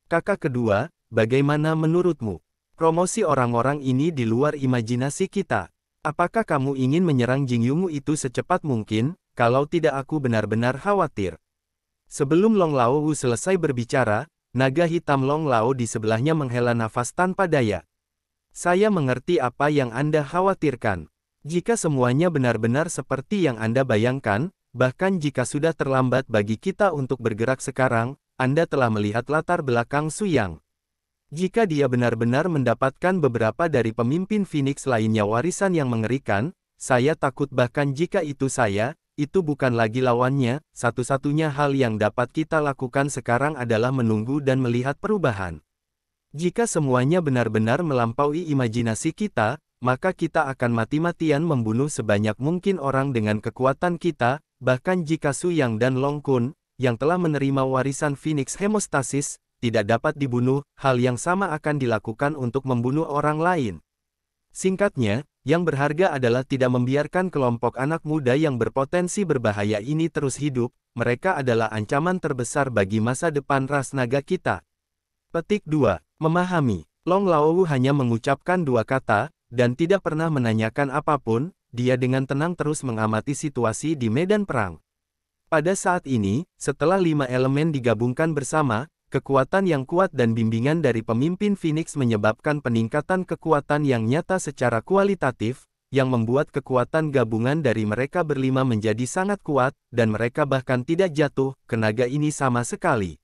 Speaker 1: Kakak kedua, bagaimana menurutmu? Promosi orang-orang ini di luar imajinasi kita. Apakah kamu ingin menyerang Jing Yungu itu secepat mungkin? Kalau tidak aku benar-benar khawatir. Sebelum Long Lao Wu selesai berbicara, naga hitam Long Lao di sebelahnya menghela nafas tanpa daya. Saya mengerti apa yang Anda khawatirkan. Jika semuanya benar-benar seperti yang Anda bayangkan, bahkan jika sudah terlambat bagi kita untuk bergerak sekarang, Anda telah melihat latar belakang Su Yang. Jika dia benar-benar mendapatkan beberapa dari pemimpin Phoenix lainnya warisan yang mengerikan, saya takut bahkan jika itu saya, itu bukan lagi lawannya, satu-satunya hal yang dapat kita lakukan sekarang adalah menunggu dan melihat perubahan. Jika semuanya benar-benar melampaui imajinasi kita, maka kita akan mati-matian membunuh sebanyak mungkin orang dengan kekuatan kita, bahkan jika Su Yang dan Long Kun, yang telah menerima warisan Phoenix Hemostasis, tidak dapat dibunuh, hal yang sama akan dilakukan untuk membunuh orang lain. Singkatnya, yang berharga adalah tidak membiarkan kelompok anak muda yang berpotensi berbahaya ini terus hidup, mereka adalah ancaman terbesar bagi masa depan ras naga kita. Petik 2. Memahami. Long Lao Wu hanya mengucapkan dua kata, dan tidak pernah menanyakan apapun, dia dengan tenang terus mengamati situasi di medan perang. Pada saat ini, setelah 5 elemen digabungkan bersama, kekuatan yang kuat dan bimbingan dari pemimpin Phoenix menyebabkan peningkatan kekuatan yang nyata secara kualitatif, yang membuat kekuatan gabungan dari mereka berlima menjadi sangat kuat, dan mereka bahkan tidak jatuh ke naga ini sama sekali.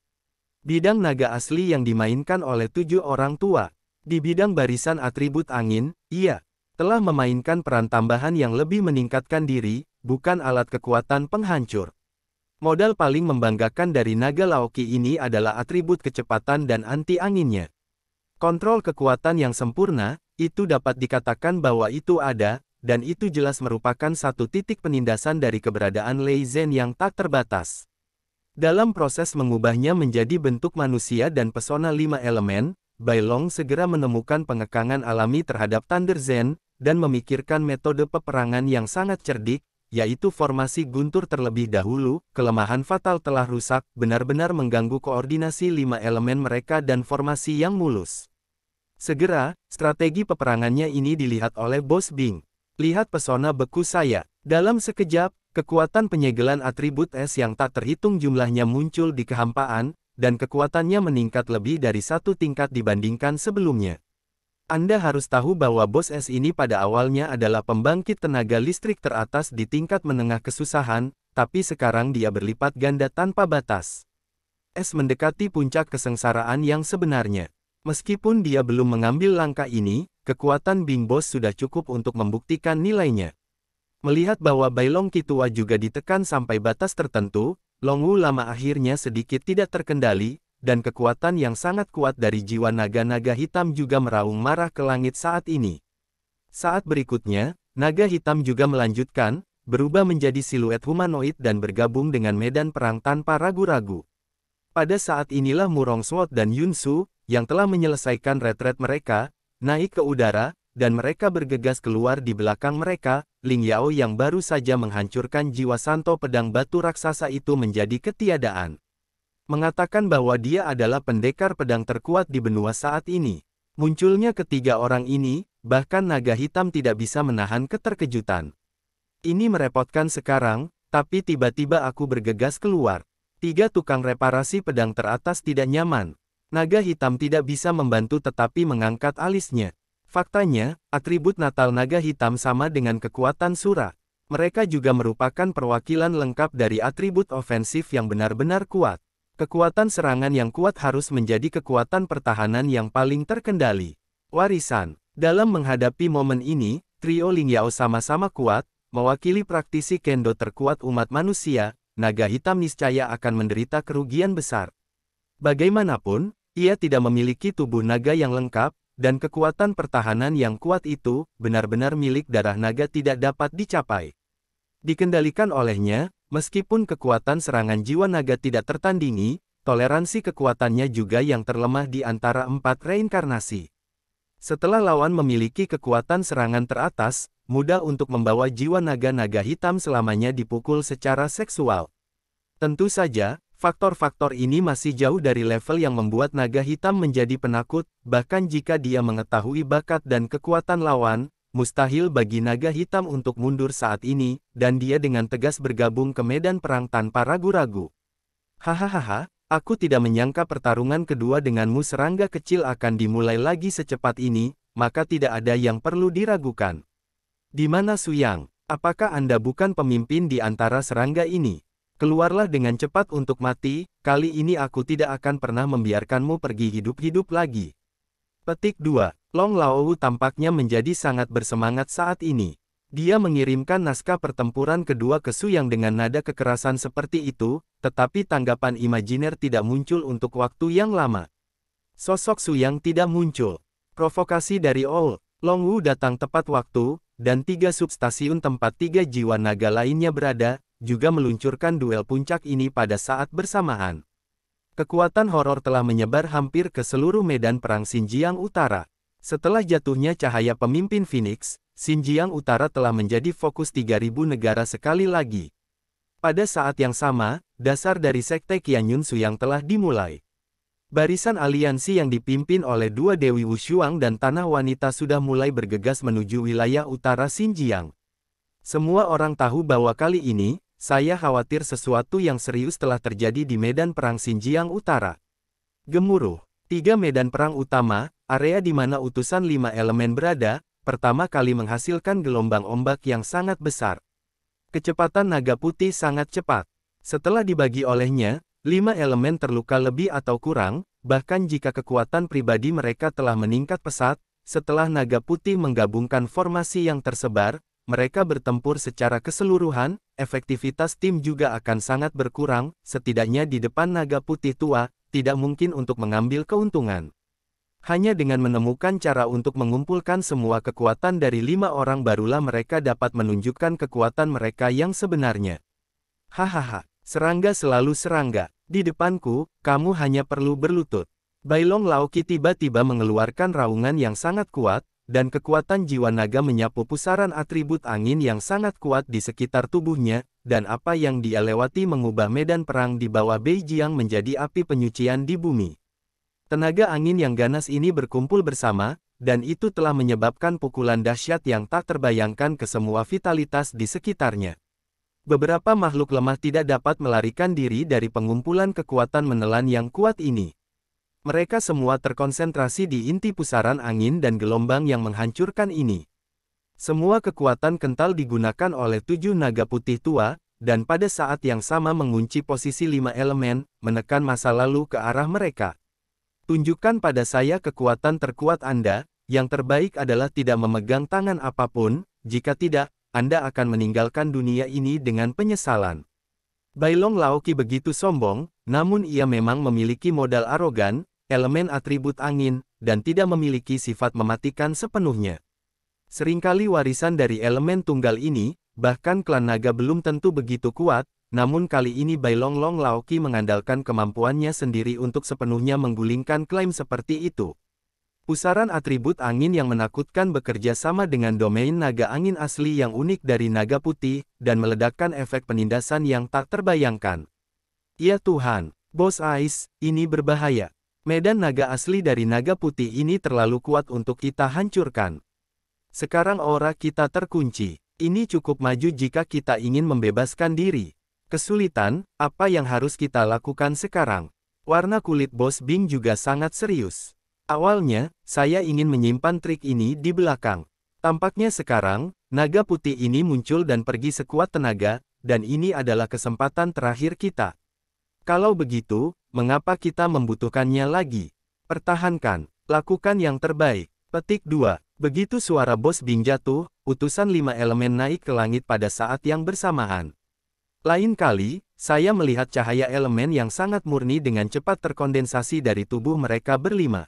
Speaker 1: Bidang naga asli yang dimainkan oleh 7 orang tua. Di bidang barisan atribut angin, ia telah memainkan peran tambahan yang lebih meningkatkan diri, bukan alat kekuatan penghancur. Modal paling membanggakan dari naga Laoki ini adalah atribut kecepatan dan anti-anginnya. Kontrol kekuatan yang sempurna, itu dapat dikatakan bahwa itu ada, dan itu jelas merupakan satu titik penindasan dari keberadaan Lei Zhen yang tak terbatas. Dalam proses mengubahnya menjadi bentuk manusia dan pesona 5 elemen, Bai Long segera menemukan pengekangan alami terhadap Thunder Zen, dan memikirkan metode peperangan yang sangat cerdik, yaitu formasi guntur terlebih dahulu. Kelemahan fatal telah rusak, benar-benar mengganggu koordinasi 5 elemen mereka dan formasi yang mulus. Segera, strategi peperangannya ini dilihat oleh Bos Bing. Lihat pesona beku saya. Dalam sekejap, kekuatan penyegelan atribut es yang tak terhitung jumlahnya muncul di kehampaan, dan kekuatannya meningkat lebih dari 1 tingkat dibandingkan sebelumnya. Anda harus tahu bahwa Bos Es ini pada awalnya adalah pembangkit tenaga listrik teratas di tingkat menengah kesusahan, tapi sekarang dia berlipat ganda tanpa batas. Es mendekati puncak kesengsaraan yang sebenarnya. Meskipun dia belum mengambil langkah ini, kekuatan Bing Boss sudah cukup untuk membuktikan nilainya. Melihat bahwa Bai Long Kitua juga ditekan sampai batas tertentu, Long Wu lama akhirnya sedikit tidak terkendali, dan kekuatan yang sangat kuat dari jiwa naga-naga hitam juga meraung marah ke langit saat ini. Saat berikutnya, naga hitam juga melanjutkan, berubah menjadi siluet humanoid dan bergabung dengan medan perang tanpa ragu-ragu. Pada saat inilah Murong Sword dan Yun Su, yang telah menyelesaikan retret mereka, naik ke udara, dan mereka bergegas keluar di belakang mereka. Ling Yao yang baru saja menghancurkan jiwa Santo pedang batu raksasa itu menjadi ketiadaan. Mengatakan bahwa dia adalah pendekar pedang terkuat di benua saat ini. Munculnya ketiga orang ini, bahkan naga hitam tidak bisa menahan keterkejutan. Ini merepotkan sekarang, tapi tiba-tiba aku bergegas keluar. 3 tukang reparasi pedang teratas tidak nyaman. Naga hitam tidak bisa membantu tetapi mengangkat alisnya. Faktanya, atribut natal naga hitam sama dengan kekuatan Sura. Mereka juga merupakan perwakilan lengkap dari atribut ofensif yang benar-benar kuat. Kekuatan serangan yang kuat harus menjadi kekuatan pertahanan yang paling terkendali. Warisan. Dalam menghadapi momen ini, trio Ling Yao sama-sama kuat, mewakili praktisi kendo terkuat umat manusia. Naga hitam niscaya akan menderita kerugian besar. Bagaimanapun, ia tidak memiliki tubuh naga yang lengkap, dan kekuatan pertahanan yang kuat itu, benar-benar milik darah naga tidak dapat dicapai. Dikendalikan olehnya, meskipun kekuatan serangan jiwa naga tidak tertandingi, toleransi kekuatannya juga yang terlemah di antara 4 reinkarnasi. Setelah lawan memiliki kekuatan serangan teratas, mudah untuk membawa jiwa naga-naga hitam selamanya dipukul secara seksual. Tentu saja, faktor-faktor ini masih jauh dari level yang membuat naga hitam menjadi penakut, bahkan jika dia mengetahui bakat dan kekuatan lawan, mustahil bagi naga hitam untuk mundur saat ini, dan dia dengan tegas bergabung ke medan perang tanpa ragu-ragu. Hahaha, aku tidak menyangka pertarungan kedua denganmu serangga kecil akan dimulai lagi secepat ini, maka tidak ada yang perlu diragukan. Di mana Suyang? Apakah Anda bukan pemimpin di antara serangga ini? Keluarlah dengan cepat untuk mati, kali ini aku tidak akan pernah membiarkanmu pergi hidup-hidup lagi. Petik 2. Long Laowu tampaknya menjadi sangat bersemangat saat ini. Dia mengirimkan naskah pertempuran kedua ke Suyang dengan nada kekerasan seperti itu, tetapi tanggapan imajiner tidak muncul untuk waktu yang lama. Sosok Suyang tidak muncul. Provokasi dari Long Wu datang tepat waktu, dan 3 substasiun tempat 3 jiwa naga lainnya berada, juga meluncurkan duel puncak ini pada saat bersamaan. Kekuatan horor telah menyebar hampir ke seluruh medan perang Xinjiang Utara. Setelah jatuhnya cahaya pemimpin Phoenix, Xinjiang Utara telah menjadi fokus 3.000 negara sekali lagi. Pada saat yang sama, dasar dari Sekte Qianyun Suyang telah dimulai. Barisan aliansi yang dipimpin oleh 2 Dewi Wushuang dan Tanah Wanita sudah mulai bergegas menuju wilayah utara Xinjiang. Semua orang tahu bahwa kali ini, saya khawatir sesuatu yang serius telah terjadi di medan perang Xinjiang Utara. Gemuruh. 3 medan perang utama, area di mana utusan 5 elemen berada, pertama kali menghasilkan gelombang ombak yang sangat besar. Kecepatan naga putih sangat cepat. Setelah dibagi olehnya, 5 elemen terluka lebih atau kurang, bahkan jika kekuatan pribadi mereka telah meningkat pesat, setelah naga putih menggabungkan formasi yang tersebar, mereka bertempur secara keseluruhan, efektivitas tim juga akan sangat berkurang, setidaknya di depan naga putih tua, tidak mungkin untuk mengambil keuntungan. Hanya dengan menemukan cara untuk mengumpulkan semua kekuatan dari 5 orang barulah mereka dapat menunjukkan kekuatan mereka yang sebenarnya. Hahaha, serangga selalu serangga. Di depanku, kamu hanya perlu berlutut. Bailong Laoki tiba-tiba mengeluarkan raungan yang sangat kuat, dan kekuatan jiwa naga menyapu pusaran atribut angin yang sangat kuat di sekitar tubuhnya, dan apa yang dia lewati mengubah medan perang di bawah Beijiang menjadi api penyucian di bumi. Tenaga angin yang ganas ini berkumpul bersama, dan itu telah menyebabkan pukulan dahsyat yang tak terbayangkan ke semua vitalitas di sekitarnya. Beberapa makhluk lemah tidak dapat melarikan diri dari pengumpulan kekuatan menelan yang kuat ini. Mereka semua terkonsentrasi di inti pusaran angin dan gelombang yang menghancurkan ini. Semua kekuatan kental digunakan oleh 7 naga putih tua, dan pada saat yang sama mengunci posisi 5 elemen, menekan masa lalu ke arah mereka. Tunjukkan pada saya kekuatan terkuat Anda, yang terbaik adalah tidak memegang tangan apapun, jika tidak, Anda akan meninggalkan dunia ini dengan penyesalan. Bailong Laoki begitu sombong, namun ia memang memiliki modal arogan, elemen atribut angin, dan tidak memiliki sifat mematikan sepenuhnya. Seringkali warisan dari elemen tunggal ini, bahkan klan naga belum tentu begitu kuat, namun kali ini Bailong Laoki mengandalkan kemampuannya sendiri untuk sepenuhnya menggulingkan klaim seperti itu. Pusaran atribut angin yang menakutkan bekerja sama dengan domain naga angin asli yang unik dari naga putih, dan meledakkan efek penindasan yang tak terbayangkan. Ya Tuhan, Boss Ice, ini berbahaya. Medan naga asli dari naga putih ini terlalu kuat untuk kita hancurkan. Sekarang aura kita terkunci. Ini cukup maju jika kita ingin membebaskan diri. Kesulitan, apa yang harus kita lakukan sekarang? Warna kulit Bos Bing juga sangat serius. Awalnya, saya ingin menyimpan trik ini di belakang. Tampaknya sekarang, naga putih ini muncul dan pergi sekuat tenaga, dan ini adalah kesempatan terakhir kita. Kalau begitu, mengapa kita membutuhkannya lagi? Pertahankan, lakukan yang terbaik. Petik 2. Begitu suara Bos Bing jatuh, utusan 5 elemen naik ke langit pada saat yang bersamaan. Lain kali, saya melihat cahaya elemen yang sangat murni dengan cepat terkondensasi dari tubuh mereka berlima.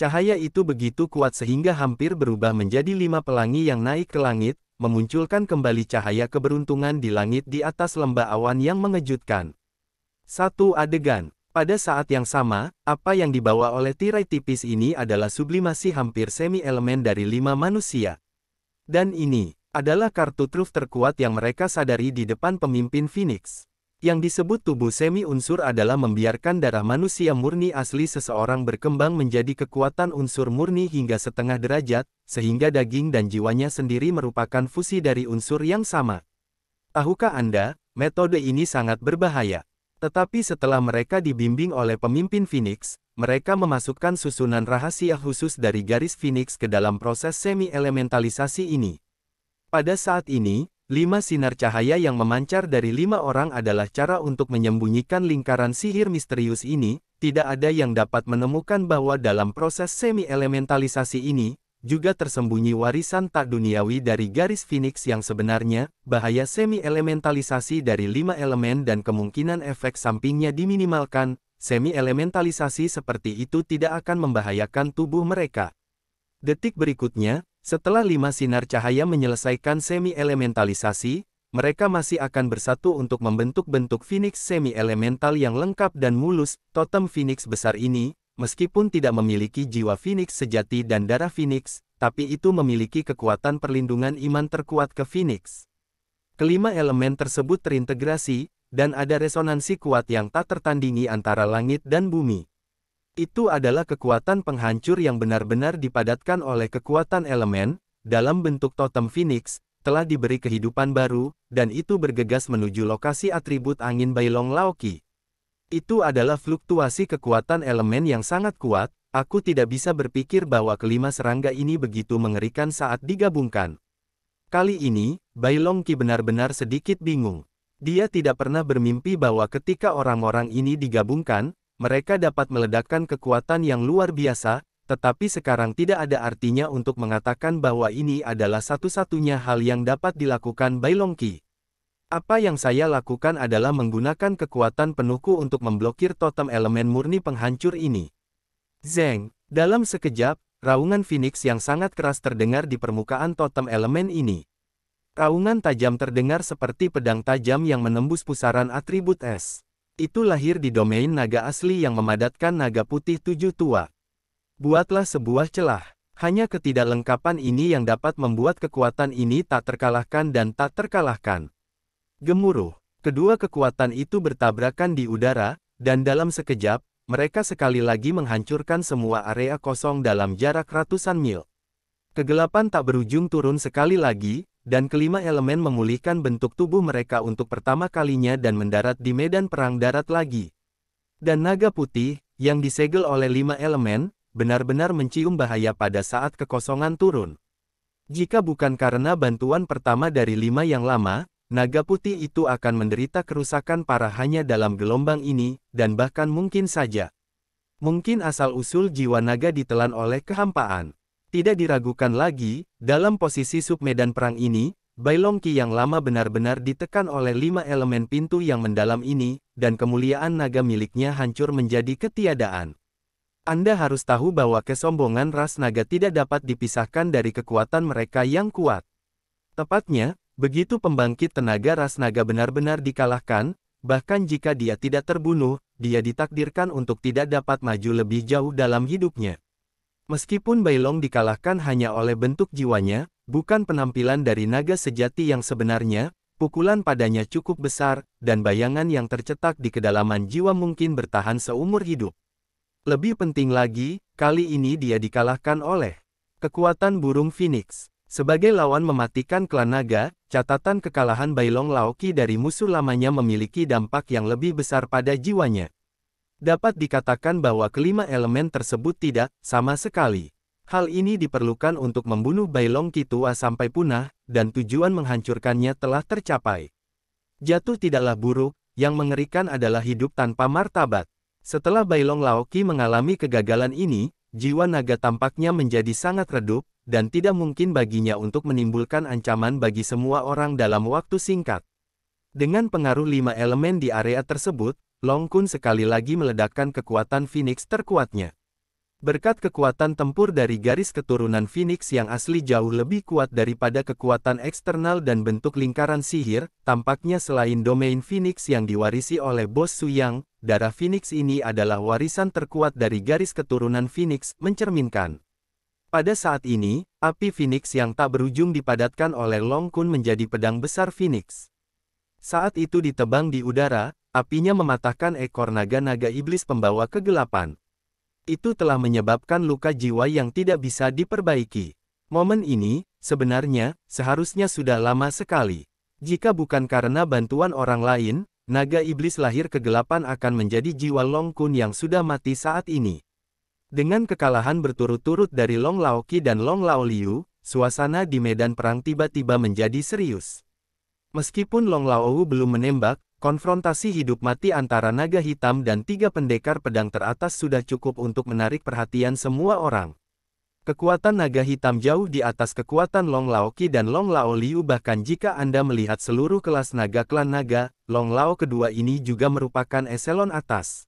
Speaker 1: Cahaya itu begitu kuat sehingga hampir berubah menjadi 5 pelangi yang naik ke langit, memunculkan kembali cahaya keberuntungan di langit di atas lembah awan yang mengejutkan. Satu adegan. Pada saat yang sama, apa yang dibawa oleh tirai tipis ini adalah sublimasi hampir semi-elemen dari 5 manusia. Dan ini adalah kartu truf terkuat yang mereka sadari di depan pemimpin Phoenix. Yang disebut tubuh semi-unsur adalah membiarkan darah manusia murni asli seseorang berkembang menjadi kekuatan unsur murni hingga setengah derajat, sehingga daging dan jiwanya sendiri merupakan fusi dari unsur yang sama. Tahukah Anda, metode ini sangat berbahaya. Tetapi setelah mereka dibimbing oleh pemimpin Phoenix, mereka memasukkan susunan rahasia khusus dari garis Phoenix ke dalam proses semi-elementalisasi ini. Pada saat ini, 5 sinar cahaya yang memancar dari 5 orang adalah cara untuk menyembunyikan lingkaran sihir misterius ini. Tidak ada yang dapat menemukan bahwa dalam proses semi-elementalisasi ini, juga tersembunyi warisan tak duniawi dari garis Phoenix yang sebenarnya. Bahaya semi-elementalisasi dari 5 elemen dan kemungkinan efek sampingnya diminimalkan. Semi-elementalisasi seperti itu tidak akan membahayakan tubuh mereka. Detik berikutnya, setelah 5 sinar cahaya menyelesaikan semi-elementalisasi, mereka masih akan bersatu untuk membentuk bentuk Phoenix semi-elemental yang lengkap dan mulus. Totem Phoenix besar ini, meskipun tidak memiliki jiwa Phoenix sejati dan darah Phoenix, tapi itu memiliki kekuatan perlindungan iman terkuat ke Phoenix. Kelima elemen tersebut terintegrasi, dan ada resonansi kuat yang tak tertandingi antara langit dan bumi. Itu adalah kekuatan penghancur yang benar-benar dipadatkan oleh kekuatan elemen, dalam bentuk totem Phoenix, telah diberi kehidupan baru, dan itu bergegas menuju lokasi atribut angin Bailong Laoki. Itu adalah fluktuasi kekuatan elemen yang sangat kuat. Aku tidak bisa berpikir bahwa kelima serangga ini begitu mengerikan saat digabungkan. Kali ini, Bailong Qi benar-benar sedikit bingung. Dia tidak pernah bermimpi bahwa ketika orang-orang ini digabungkan, mereka dapat meledakkan kekuatan yang luar biasa, tetapi sekarang tidak ada artinya untuk mengatakan bahwa ini adalah satu-satunya hal yang dapat dilakukan Bailong Qi. Apa yang saya lakukan adalah menggunakan kekuatan penuhku untuk memblokir totem elemen murni penghancur ini. Zeng, dalam sekejap, raungan Phoenix yang sangat keras terdengar di permukaan totem elemen ini. Raungan tajam terdengar seperti pedang tajam yang menembus pusaran atribut es. Itu lahir di domain naga asli yang memadatkan naga putih 7 tua. Buatlah sebuah celah. Hanya ketidaklengkapan ini yang dapat membuat kekuatan ini tak terkalahkan dan tak terkalahkan. Gemuruh. Kedua kekuatan itu bertabrakan di udara, dan dalam sekejap, mereka sekali lagi menghancurkan semua area kosong dalam jarak ratusan mil. Kegelapan tak berujung turun sekali lagi, dan kelima elemen memulihkan bentuk tubuh mereka untuk pertama kalinya dan mendarat di medan perang darat lagi. Dan naga putih, yang disegel oleh 5 elemen, benar-benar mencium bahaya pada saat kekosongan turun. Jika bukan karena bantuan pertama dari 5 yang lama, naga putih itu akan menderita kerusakan parah hanya dalam gelombang ini, dan bahkan mungkin saja. Mungkin asal-usul jiwa naga ditelan oleh kehampaan. Tidak diragukan lagi, dalam posisi submedan perang ini, Bailong Qi yang lama benar-benar ditekan oleh 5 elemen pintu yang mendalam ini, dan kemuliaan naga miliknya hancur menjadi ketiadaan. Anda harus tahu bahwa kesombongan ras naga tidak dapat dipisahkan dari kekuatan mereka yang kuat. Tepatnya, begitu pembangkit tenaga ras naga benar-benar dikalahkan, bahkan jika dia tidak terbunuh, dia ditakdirkan untuk tidak dapat maju lebih jauh dalam hidupnya. Meskipun Bailong dikalahkan hanya oleh bentuk jiwanya, bukan penampilan dari naga sejati yang sebenarnya, pukulan padanya cukup besar, dan bayangan yang tercetak di kedalaman jiwa mungkin bertahan seumur hidup. Lebih penting lagi, kali ini dia dikalahkan oleh kekuatan burung Phoenix. Sebagai lawan mematikan klan naga, catatan kekalahan Bailong Laoki dari musuh lamanya memiliki dampak yang lebih besar pada jiwanya. Dapat dikatakan bahwa kelima elemen tersebut tidak sama sekali. Hal ini diperlukan untuk membunuh Bailong Qi tua sampai punah, dan tujuan menghancurkannya telah tercapai. Jatuh tidaklah buruk, yang mengerikan adalah hidup tanpa martabat. Setelah Bailong Laoki mengalami kegagalan ini, jiwa naga tampaknya menjadi sangat redup, dan tidak mungkin baginya untuk menimbulkan ancaman bagi semua orang dalam waktu singkat. Dengan pengaruh 5 elemen di area tersebut, Long Kun sekali lagi meledakkan kekuatan Phoenix terkuatnya. Berkat kekuatan tempur dari garis keturunan Phoenix yang asli jauh lebih kuat daripada kekuatan eksternal dan bentuk lingkaran sihir, tampaknya selain domain Phoenix yang diwarisi oleh Bos Suyang, darah Phoenix ini adalah warisan terkuat dari garis keturunan Phoenix, mencerminkan Pada saat ini, api Phoenix yang tak berujung dipadatkan oleh Long Kun menjadi pedang besar Phoenix. Saat itu ditebang di udara, apinya mematahkan ekor naga-naga iblis pembawa kegelapan. Itu telah menyebabkan luka jiwa yang tidak bisa diperbaiki. Momen ini, sebenarnya, seharusnya sudah lama sekali. Jika bukan karena bantuan orang lain, naga iblis lahir kegelapan akan menjadi jiwa Long Kun yang sudah mati saat ini. Dengan kekalahan berturut-turut dari Long Laoqi dan Long Laoliu, suasana di medan perang tiba-tiba menjadi serius. Meskipun Long Laou belum menembak, konfrontasi hidup mati antara naga hitam dan 3 pendekar pedang teratas sudah cukup untuk menarik perhatian semua orang. Kekuatan naga hitam jauh di atas kekuatan Long Laoqi dan Long Laoliu, bahkan jika Anda melihat seluruh kelas naga klan naga, Long Lao kedua ini juga merupakan eselon atas.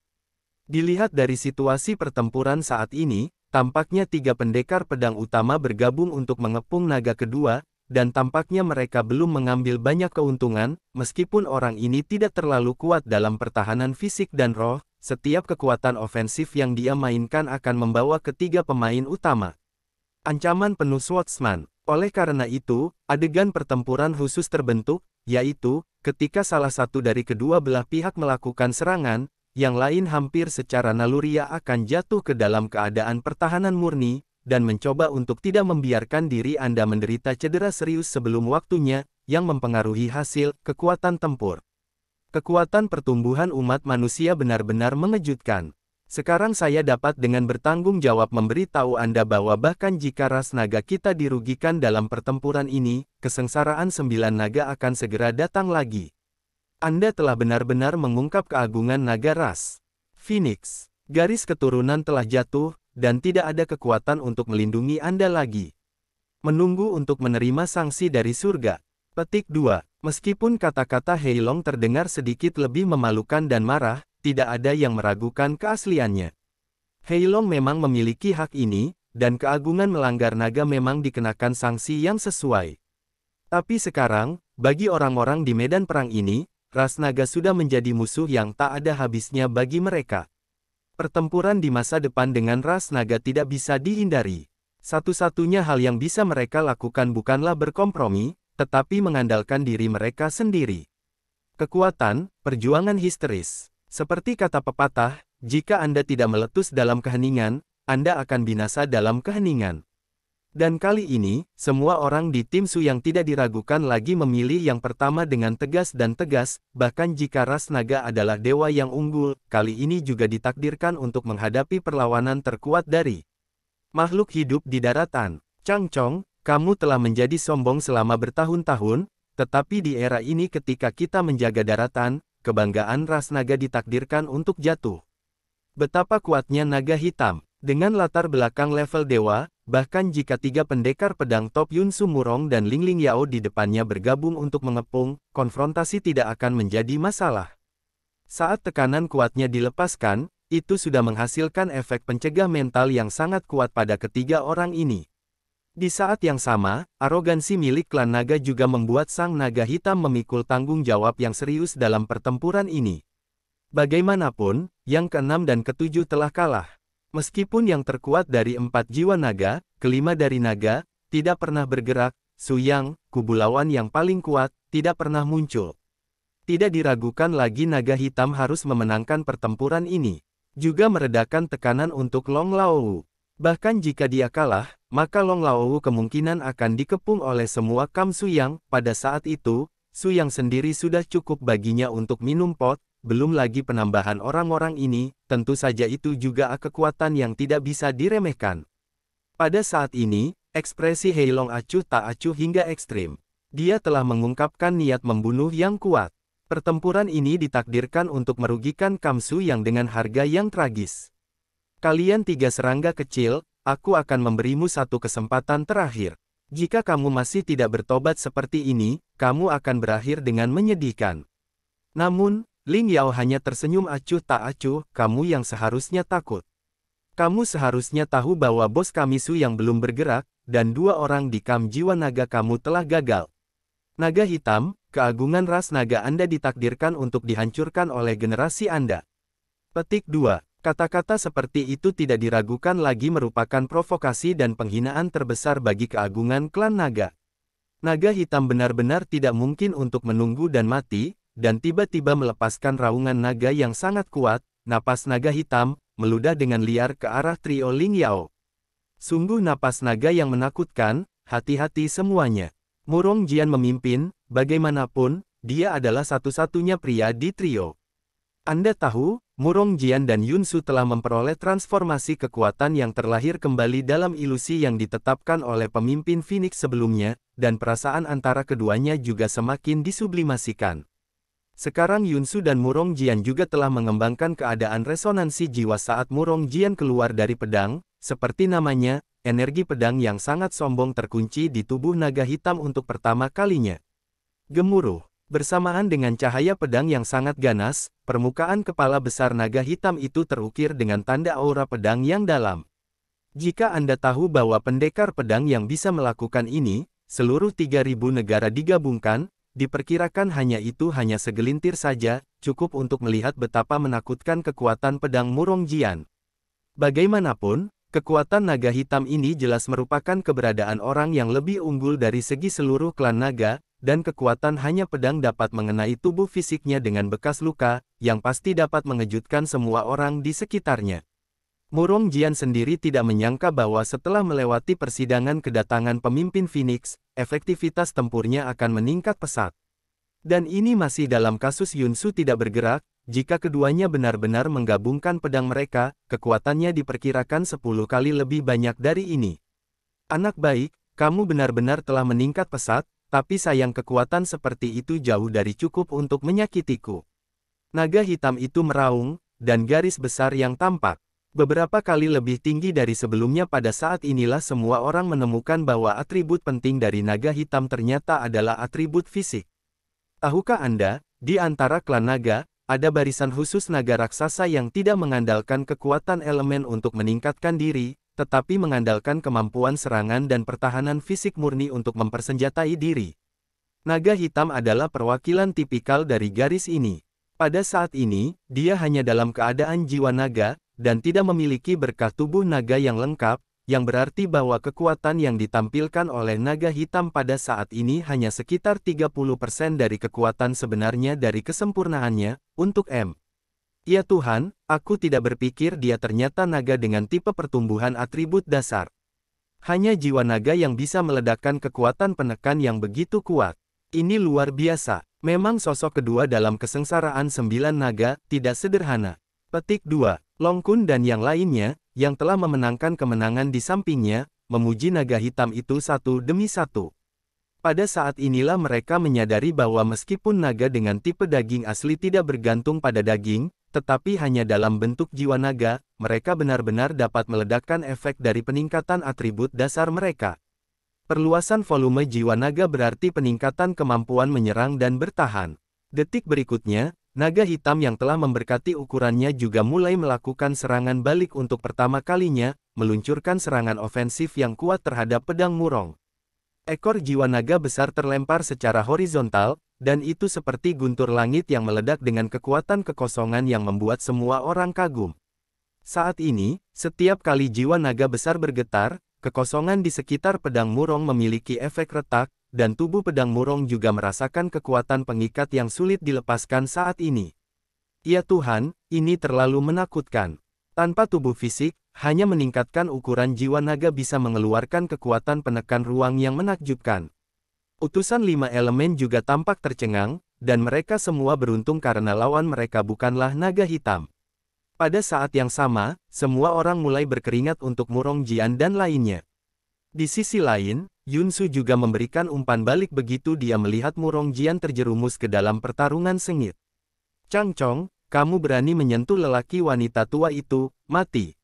Speaker 1: Dilihat dari situasi pertempuran saat ini, tampaknya 3 pendekar pedang utama bergabung untuk mengepung naga kedua, dan tampaknya mereka belum mengambil banyak keuntungan, meskipun orang ini tidak terlalu kuat dalam pertahanan fisik dan roh, setiap kekuatan ofensif yang dia mainkan akan membawa ketiga pemain utama. Ancaman penuh Swordsman. Oleh karena itu, adegan pertempuran khusus terbentuk, yaitu, ketika salah satu dari kedua belah pihak melakukan serangan, yang lain hampir secara naluriah akan jatuh ke dalam keadaan pertahanan murni, dan mencoba untuk tidak membiarkan diri Anda menderita cedera serius sebelum waktunya, yang mempengaruhi hasil kekuatan tempur. Kekuatan pertumbuhan umat manusia benar-benar mengejutkan. Sekarang saya dapat dengan bertanggung jawab memberitahu Anda bahwa bahkan jika ras naga kita dirugikan dalam pertempuran ini, kesengsaraan 9 naga akan segera datang lagi. Anda telah benar-benar mengungkap keagungan naga ras Phoenix. Garis keturunan telah jatuh, dan tidak ada kekuatan untuk melindungi Anda lagi. Menunggu untuk menerima sanksi dari surga. Petik 2. Meskipun kata-kata Heilong terdengar sedikit lebih memalukan dan marah, tidak ada yang meragukan keasliannya. Heilong memang memiliki hak ini, dan keagungan melanggar naga memang dikenakan sanksi yang sesuai. Tapi sekarang, bagi orang-orang di medan perang ini, ras naga sudah menjadi musuh yang tak ada habisnya bagi mereka. Pertempuran di masa depan dengan ras naga tidak bisa dihindari. Satu-satunya hal yang bisa mereka lakukan bukanlah berkompromi, tetapi mengandalkan diri mereka sendiri. Kekuatan, perjuangan histeris. Seperti kata pepatah, jika Anda tidak meletus dalam keheningan, Anda akan binasa dalam keheningan. Dan kali ini, semua orang di tim Su yang tidak diragukan lagi memilih yang pertama dengan tegas dan tegas, bahkan jika ras naga adalah dewa yang unggul, kali ini juga ditakdirkan untuk menghadapi perlawanan terkuat dari makhluk hidup di daratan. Chang Chong, kamu telah menjadi sombong selama bertahun-tahun, tetapi di era ini ketika kita menjaga daratan, kebanggaan ras naga ditakdirkan untuk jatuh. Betapa kuatnya naga hitam. Dengan latar belakang level dewa, bahkan jika 3 pendekar pedang top Yun Su Murong dan Ling Ling Yao di depannya bergabung untuk mengepung, konfrontasi tidak akan menjadi masalah. Saat tekanan kuatnya dilepaskan, itu sudah menghasilkan efek pencegah mental yang sangat kuat pada ketiga orang ini. Di saat yang sama, arogansi milik klan naga juga membuat sang naga hitam memikul tanggung jawab yang serius dalam pertempuran ini. Bagaimanapun, yang ke-6 dan ke-7 telah kalah. Meskipun yang terkuat dari 4 jiwa naga, kelima dari naga, tidak pernah bergerak, Su Yang, kubu lawan yang paling kuat, tidak pernah muncul. Tidak diragukan lagi naga hitam harus memenangkan pertempuran ini. Juga meredakan tekanan untuk Long Laou. Bahkan jika dia kalah, maka Long Laou kemungkinan akan dikepung oleh semua Kam Su Yang. Pada saat itu, Su Yang sendiri sudah cukup baginya untuk minum pot. Belum lagi penambahan orang-orang ini, tentu saja itu juga kekuatan yang tidak bisa diremehkan. Pada saat ini, ekspresi Heilong acuh tak acuh hingga ekstrim. Dia telah mengungkapkan niat membunuh yang kuat. Pertempuran ini ditakdirkan untuk merugikan Kam Su Yang dengan harga yang tragis. Kalian 3 serangga kecil, aku akan memberimu satu kesempatan terakhir. Jika kamu masih tidak bertobat seperti ini, kamu akan berakhir dengan menyedihkan. Namun, Ling Yao hanya tersenyum acuh tak acuh, kamu yang seharusnya takut. Kamu seharusnya tahu bahwa bos kami Su yang belum bergerak, dan 2 orang di Kam Jiwa Naga kamu telah gagal. Naga hitam, keagungan ras naga Anda ditakdirkan untuk dihancurkan oleh generasi Anda. Petik 2. Kata-kata seperti itu tidak diragukan lagi merupakan provokasi dan penghinaan terbesar bagi keagungan klan naga. Naga hitam benar-benar tidak mungkin untuk menunggu dan mati, dan tiba-tiba melepaskan raungan naga yang sangat kuat. Napas naga hitam meludah dengan liar ke arah trio Ling Yao. Sungguh napas naga yang menakutkan, hati-hati semuanya. Murong Jian memimpin, bagaimanapun, dia adalah satu-satunya pria di trio. Anda tahu, Murong Jian dan Yun Su telah memperoleh transformasi kekuatan yang terlahir kembali dalam ilusi yang ditetapkan oleh pemimpin Phoenix sebelumnya, dan perasaan antara keduanya juga semakin disublimasikan. Sekarang Yun Su dan Murong Jian juga telah mengembangkan keadaan resonansi jiwa saat Murong Jian keluar dari pedang, seperti namanya, energi pedang yang sangat sombong terkunci di tubuh naga hitam untuk pertama kalinya. Gemuruh. Bersamaan dengan cahaya pedang yang sangat ganas, permukaan kepala besar naga hitam itu terukir dengan tanda aura pedang yang dalam. Jika Anda tahu bahwa pendekar pedang yang bisa melakukan ini, seluruh 3.000 negara digabungkan, diperkirakan hanya segelintir saja, cukup untuk melihat betapa menakutkan kekuatan pedang Murong Jian. Bagaimanapun, kekuatan naga hitam ini jelas merupakan keberadaan orang yang lebih unggul dari segi seluruh klan naga, dan kekuatan hanya pedang dapat mengenai tubuh fisiknya dengan bekas luka, yang pasti dapat mengejutkan semua orang di sekitarnya. Murong Jian sendiri tidak menyangka bahwa setelah melewati persidangan kedatangan pemimpin Phoenix, efektivitas tempurnya akan meningkat pesat. Dan ini masih dalam kasus Yun Su tidak bergerak, jika keduanya benar-benar menggabungkan pedang mereka, kekuatannya diperkirakan 10 kali lebih banyak dari ini. Anak baik, kamu benar-benar telah meningkat pesat, tapi sayang kekuatan seperti itu jauh dari cukup untuk menyakitiku. Naga hitam itu meraung, dan garis besar yang tampak beberapa kali lebih tinggi dari sebelumnya. Pada saat inilah semua orang menemukan bahwa atribut penting dari naga hitam ternyata adalah atribut fisik. Tahukah Anda, di antara klan naga, ada barisan khusus naga raksasa yang tidak mengandalkan kekuatan elemen untuk meningkatkan diri, tetapi mengandalkan kemampuan serangan dan pertahanan fisik murni untuk mempersenjatai diri. Naga hitam adalah perwakilan tipikal dari garis ini. Pada saat ini, dia hanya dalam keadaan jiwa naga, dan tidak memiliki berkah tubuh naga yang lengkap, yang berarti bahwa kekuatan yang ditampilkan oleh naga hitam pada saat ini hanya sekitar 30% dari kekuatan sebenarnya dari kesempurnaannya. Untuk M. Ya Tuhan, aku tidak berpikir dia ternyata naga dengan tipe pertumbuhan atribut dasar. Hanya jiwa naga yang bisa meledakkan kekuatan penekan yang begitu kuat. Ini luar biasa. Memang sosok kedua dalam kesengsaraan 9 naga, tidak sederhana. Petik 2. Long Kun dan yang lainnya, yang telah memenangkan kemenangan di sampingnya, memuji naga hitam itu satu demi satu. Pada saat inilah mereka menyadari bahwa meskipun naga dengan tipe daging asli tidak bergantung pada daging, tetapi hanya dalam bentuk jiwa naga, mereka benar-benar dapat meledakkan efek dari peningkatan atribut dasar mereka. Perluasan volume jiwa naga berarti peningkatan kemampuan menyerang dan bertahan. Detik berikutnya, naga hitam yang telah memberkati ukurannya juga mulai melakukan serangan balik untuk pertama kalinya, meluncurkan serangan ofensif yang kuat terhadap pedang Murong. Ekor jiwa naga besar terlempar secara horizontal, dan itu seperti guntur langit yang meledak dengan kekuatan kekosongan yang membuat semua orang kagum. Saat ini, setiap kali jiwa naga besar bergetar, kekosongan di sekitar pedang Murong memiliki efek retak, dan tubuh pedang Murong juga merasakan kekuatan pengikat yang sulit dilepaskan saat ini. Ya Tuhan, ini terlalu menakutkan. Tanpa tubuh fisik, hanya meningkatkan ukuran jiwa naga bisa mengeluarkan kekuatan penekan ruang yang menakjubkan. Utusan 5 elemen juga tampak tercengang, dan mereka semua beruntung karena lawan mereka bukanlah naga hitam. Pada saat yang sama, semua orang mulai berkeringat untuk Murong Jian dan lainnya. Di sisi lain, Yun Su juga memberikan umpan balik begitu dia melihat Murong Jian terjerumus ke dalam pertarungan sengit. Chang Chong, kamu berani menyentuh lelaki wanita tua itu, mati.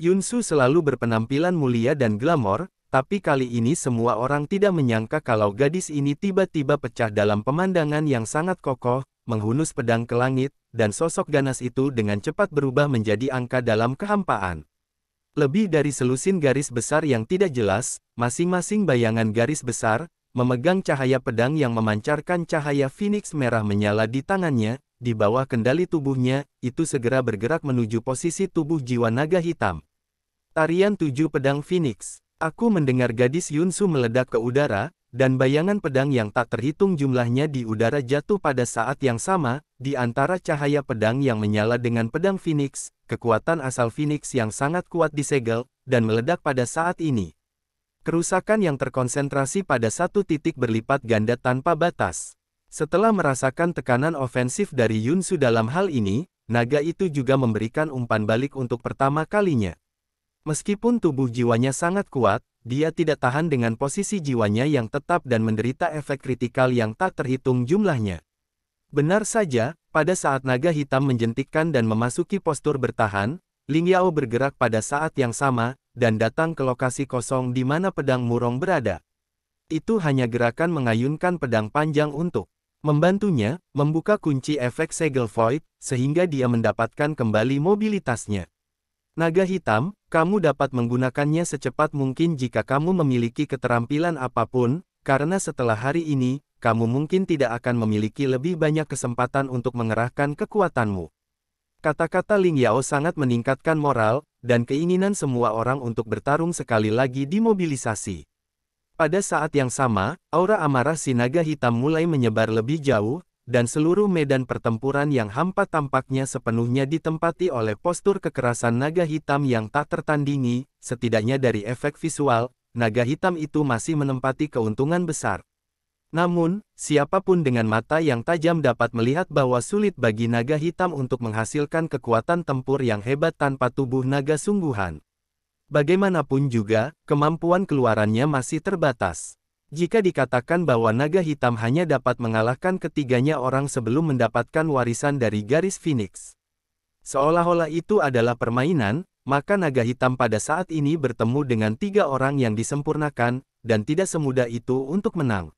Speaker 1: Yun Su selalu berpenampilan mulia dan glamor, tapi kali ini semua orang tidak menyangka kalau gadis ini tiba-tiba pecah dalam pemandangan yang sangat kokoh, menghunus pedang ke langit, dan sosok ganas itu dengan cepat berubah menjadi angka dalam kehampaan. Lebih dari selusin garis besar yang tidak jelas, masing-masing bayangan garis besar, memegang cahaya pedang yang memancarkan cahaya Phoenix merah menyala di tangannya, di bawah kendali tubuhnya, itu segera bergerak menuju posisi tubuh jiwa naga hitam. Tarian 7 Pedang Phoenix. Aku mendengar gadis Yunsu meledak ke udara, dan bayangan pedang yang tak terhitung jumlahnya di udara jatuh pada saat yang sama, di antara cahaya pedang yang menyala dengan pedang Phoenix, kekuatan asal Phoenix yang sangat kuat disegel, dan meledak pada saat ini. Kerusakan yang terkonsentrasi pada satu titik berlipat ganda tanpa batas. Setelah merasakan tekanan ofensif dari Yunsu dalam hal ini, naga itu juga memberikan umpan balik untuk pertama kalinya. Meskipun tubuh jiwanya sangat kuat, dia tidak tahan dengan posisi jiwanya yang tetap dan menderita efek kritikal yang tak terhitung jumlahnya. Benar saja, pada saat naga hitam menjentikkan dan memasuki postur bertahan, Ling Yao bergerak pada saat yang sama, dan datang ke lokasi kosong di mana pedang Murong berada. Itu hanya gerakan mengayunkan pedang panjang untuk membantunya, membuka kunci efek segel void, sehingga dia mendapatkan kembali mobilitasnya. Naga hitam, kamu dapat menggunakannya secepat mungkin jika kamu memiliki keterampilan apapun, karena setelah hari ini, kamu mungkin tidak akan memiliki lebih banyak kesempatan untuk mengerahkan kekuatanmu. Kata-kata Ling Yao sangat meningkatkan moral, dan keinginan semua orang untuk bertarung sekali lagi dimobilisasi. Pada saat yang sama, aura amarah si naga hitam mulai menyebar lebih jauh, dan seluruh medan pertempuran yang hampa tampaknya sepenuhnya ditempati oleh postur kekerasan naga hitam yang tak tertandingi. Setidaknya dari efek visual, naga hitam itu masih menempati keuntungan besar. Namun, siapapun dengan mata yang tajam dapat melihat bahwa sulit bagi naga hitam untuk menghasilkan kekuatan tempur yang hebat tanpa tubuh naga sungguhan. Bagaimanapun juga, kemampuan keluarannya masih terbatas. Jika dikatakan bahwa naga hitam hanya dapat mengalahkan ketiganya orang sebelum mendapatkan warisan dari garis Phoenix, seolah-olah itu adalah permainan, maka naga hitam pada saat ini bertemu dengan 3 orang yang disempurnakan, dan tidak semudah itu untuk menang.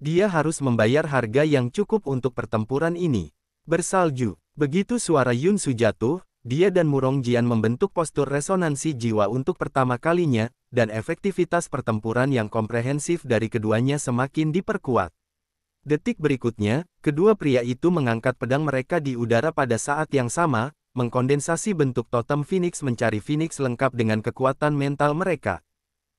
Speaker 1: Dia harus membayar harga yang cukup untuk pertempuran ini. Bersalju. Begitu suara Yunsu jatuh, dia dan Murong Jian membentuk postur resonansi jiwa untuk pertama kalinya, dan efektivitas pertempuran yang komprehensif dari keduanya semakin diperkuat. Detik berikutnya, kedua pria itu mengangkat pedang mereka di udara pada saat yang sama, mengkondensasi bentuk totem Phoenix mencari Phoenix lengkap dengan kekuatan mental mereka.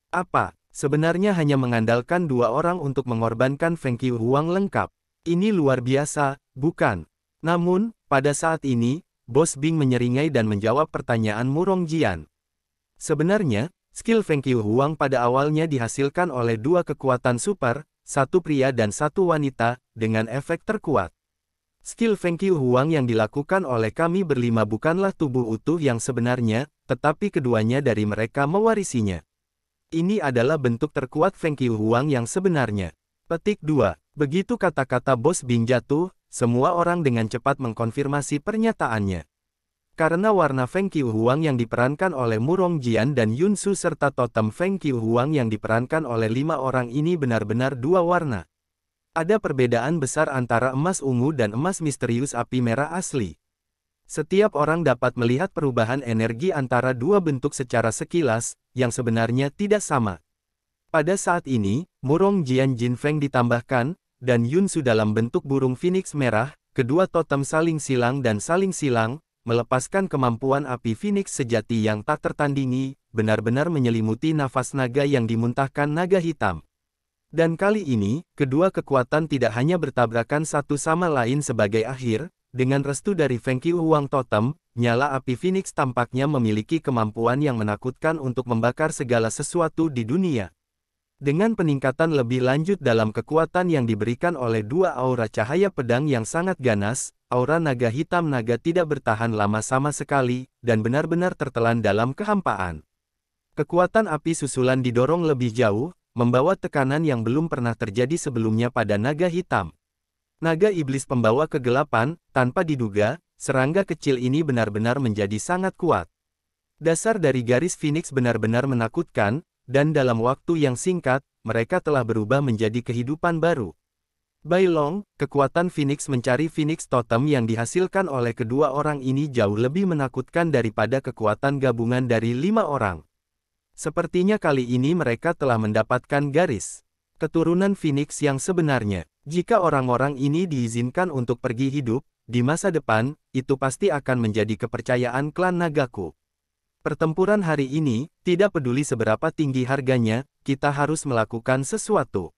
Speaker 1: Apa? Sebenarnya hanya mengandalkan 2 orang untuk mengorbankan Feng Qiuhuang lengkap. Ini luar biasa, bukan? Namun, pada saat ini, Bos Bing menyeringai dan menjawab pertanyaan Murong Jian. Sebenarnya, skill Feng Qiuhuang pada awalnya dihasilkan oleh 2 kekuatan super, 1 pria dan 1 wanita, dengan efek terkuat. Skill Feng Qiuhuang yang dilakukan oleh kami berlima bukanlah tubuh utuh yang sebenarnya, tetapi keduanya dari mereka mewarisinya. Ini adalah bentuk terkuat Feng Qiuhuang yang sebenarnya. Petik 2. Begitu kata-kata Bos Bing jatuh, semua orang dengan cepat mengkonfirmasi pernyataannya. Karena warna Feng Qiuhuang yang diperankan oleh Murong Jian dan Yunsu serta totem Feng Qiuhuang yang diperankan oleh 5 orang ini benar-benar 2 warna. Ada perbedaan besar antara emas ungu dan emas misterius api merah asli. Setiap orang dapat melihat perubahan energi antara 2 bentuk secara sekilas, yang sebenarnya tidak sama. Pada saat ini, Murong Jian Jin Feng ditambahkan, dan Yunsu dalam bentuk burung Phoenix merah, kedua totem saling silang dan saling silang, melepaskan kemampuan api Phoenix sejati yang tak tertandingi, benar-benar menyelimuti nafas naga yang dimuntahkan naga hitam. Dan kali ini, kedua kekuatan tidak hanya bertabrakan satu sama lain sebagai akhir, dengan restu dari Feng Qiuhuang totem, nyala api Phoenix tampaknya memiliki kemampuan yang menakutkan untuk membakar segala sesuatu di dunia. Dengan peningkatan lebih lanjut dalam kekuatan yang diberikan oleh 2 aura cahaya pedang yang sangat ganas, aura naga hitam naga tidak bertahan lama sama sekali, dan benar-benar tertelan dalam kehampaan. Kekuatan api susulan didorong lebih jauh, membawa tekanan yang belum pernah terjadi sebelumnya pada naga hitam. Naga iblis pembawa kegelapan, tanpa diduga, serangga kecil ini benar-benar menjadi sangat kuat. Dasar dari garis Phoenix benar-benar menakutkan, dan dalam waktu yang singkat, mereka telah berubah menjadi kehidupan baru. Bai Long, kekuatan Phoenix mencari Phoenix Totem yang dihasilkan oleh kedua orang ini jauh lebih menakutkan daripada kekuatan gabungan dari 5 orang. Sepertinya kali ini mereka telah mendapatkan garis keturunan Phoenix yang sebenarnya. Jika orang-orang ini diizinkan untuk pergi hidup, di masa depan, itu pasti akan menjadi kepercayaan klan nagaku. Pertempuran hari ini, tidak peduli seberapa tinggi harganya, kita harus melakukan sesuatu.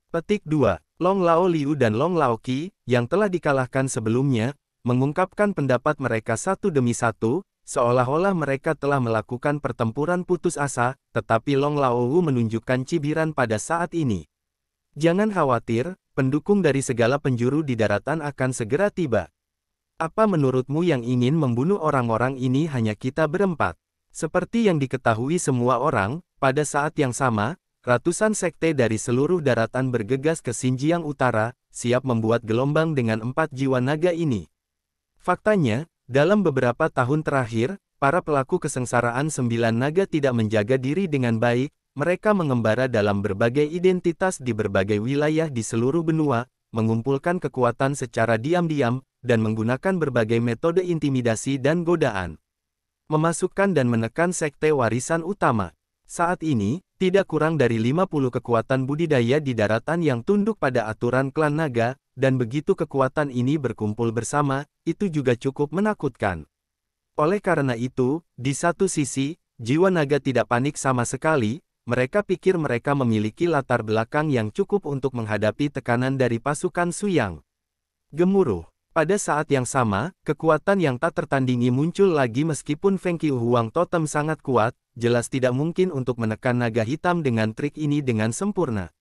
Speaker 1: Petik 2. Long Lao Liu dan Long Lao Qi, yang telah dikalahkan sebelumnya, mengungkapkan pendapat mereka satu demi satu, seolah-olah mereka telah melakukan pertempuran putus asa, tetapi Long Lao Wu menunjukkan cibiran pada saat ini. Jangan khawatir, pendukung dari segala penjuru di daratan akan segera tiba. Apa menurutmu yang ingin membunuh orang-orang ini hanya kita berempat? Seperti yang diketahui semua orang, pada saat yang sama, ratusan sekte dari seluruh daratan bergegas ke Xinjiang Utara, siap membuat gelombang dengan 4 jiwa naga ini. Faktanya, dalam beberapa tahun terakhir, para pelaku kesengsaraan 9 naga tidak menjaga diri dengan baik. Mereka mengembara dalam berbagai identitas di berbagai wilayah di seluruh benua, mengumpulkan kekuatan secara diam-diam, dan menggunakan berbagai metode intimidasi dan godaan. Memasukkan dan menekan sekte warisan utama. Saat ini, tidak kurang dari 50 kekuatan budidaya di daratan yang tunduk pada aturan klan naga, dan begitu kekuatan ini berkumpul bersama, itu juga cukup menakutkan. Oleh karena itu, di satu sisi, jiwa naga tidak panik sama sekali. Mereka pikir mereka memiliki latar belakang yang cukup untuk menghadapi tekanan dari pasukan Suyang. Gemuruh. Pada saat yang sama, kekuatan yang tak tertandingi muncul lagi meskipun Feng Qiuhuang Totem sangat kuat, jelas tidak mungkin untuk menekan naga hitam dengan trik ini dengan sempurna.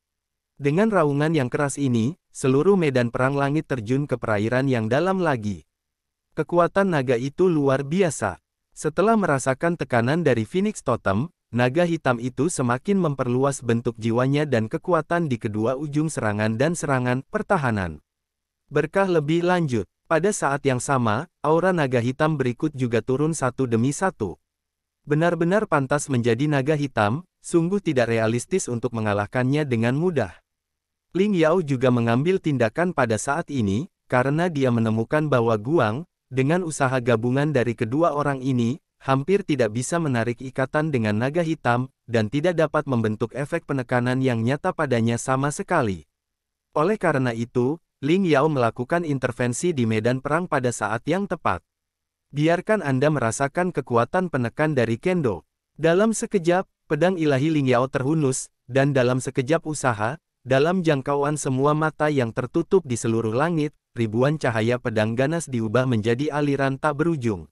Speaker 1: Dengan raungan yang keras ini, seluruh medan perang langit terjun ke perairan yang dalam lagi. Kekuatan naga itu luar biasa. Setelah merasakan tekanan dari Phoenix Totem, naga hitam itu semakin memperluas bentuk jiwanya dan kekuatan di kedua ujung serangan dan serangan pertahanan. Berkah lebih lanjut, pada saat yang sama, aura naga hitam berikut juga turun satu demi satu. Benar-benar pantas menjadi naga hitam, sungguh tidak realistis untuk mengalahkannya dengan mudah. Ling Yao juga mengambil tindakan pada saat ini, karena dia menemukan bahwa Guang, dengan usaha gabungan dari kedua orang ini, hampir tidak bisa menarik ikatan dengan naga hitam, dan tidak dapat membentuk efek penekanan yang nyata padanya sama sekali. Oleh karena itu, Ling Yao melakukan intervensi di medan perang pada saat yang tepat. Biarkan Anda merasakan kekuatan penekan dari Kendo. Dalam sekejap, pedang ilahi Ling Yao terhunus, dan dalam sekejap usaha, dalam jangkauan semua mata yang tertutup di seluruh langit, ribuan cahaya pedang ganas diubah menjadi aliran tak berujung.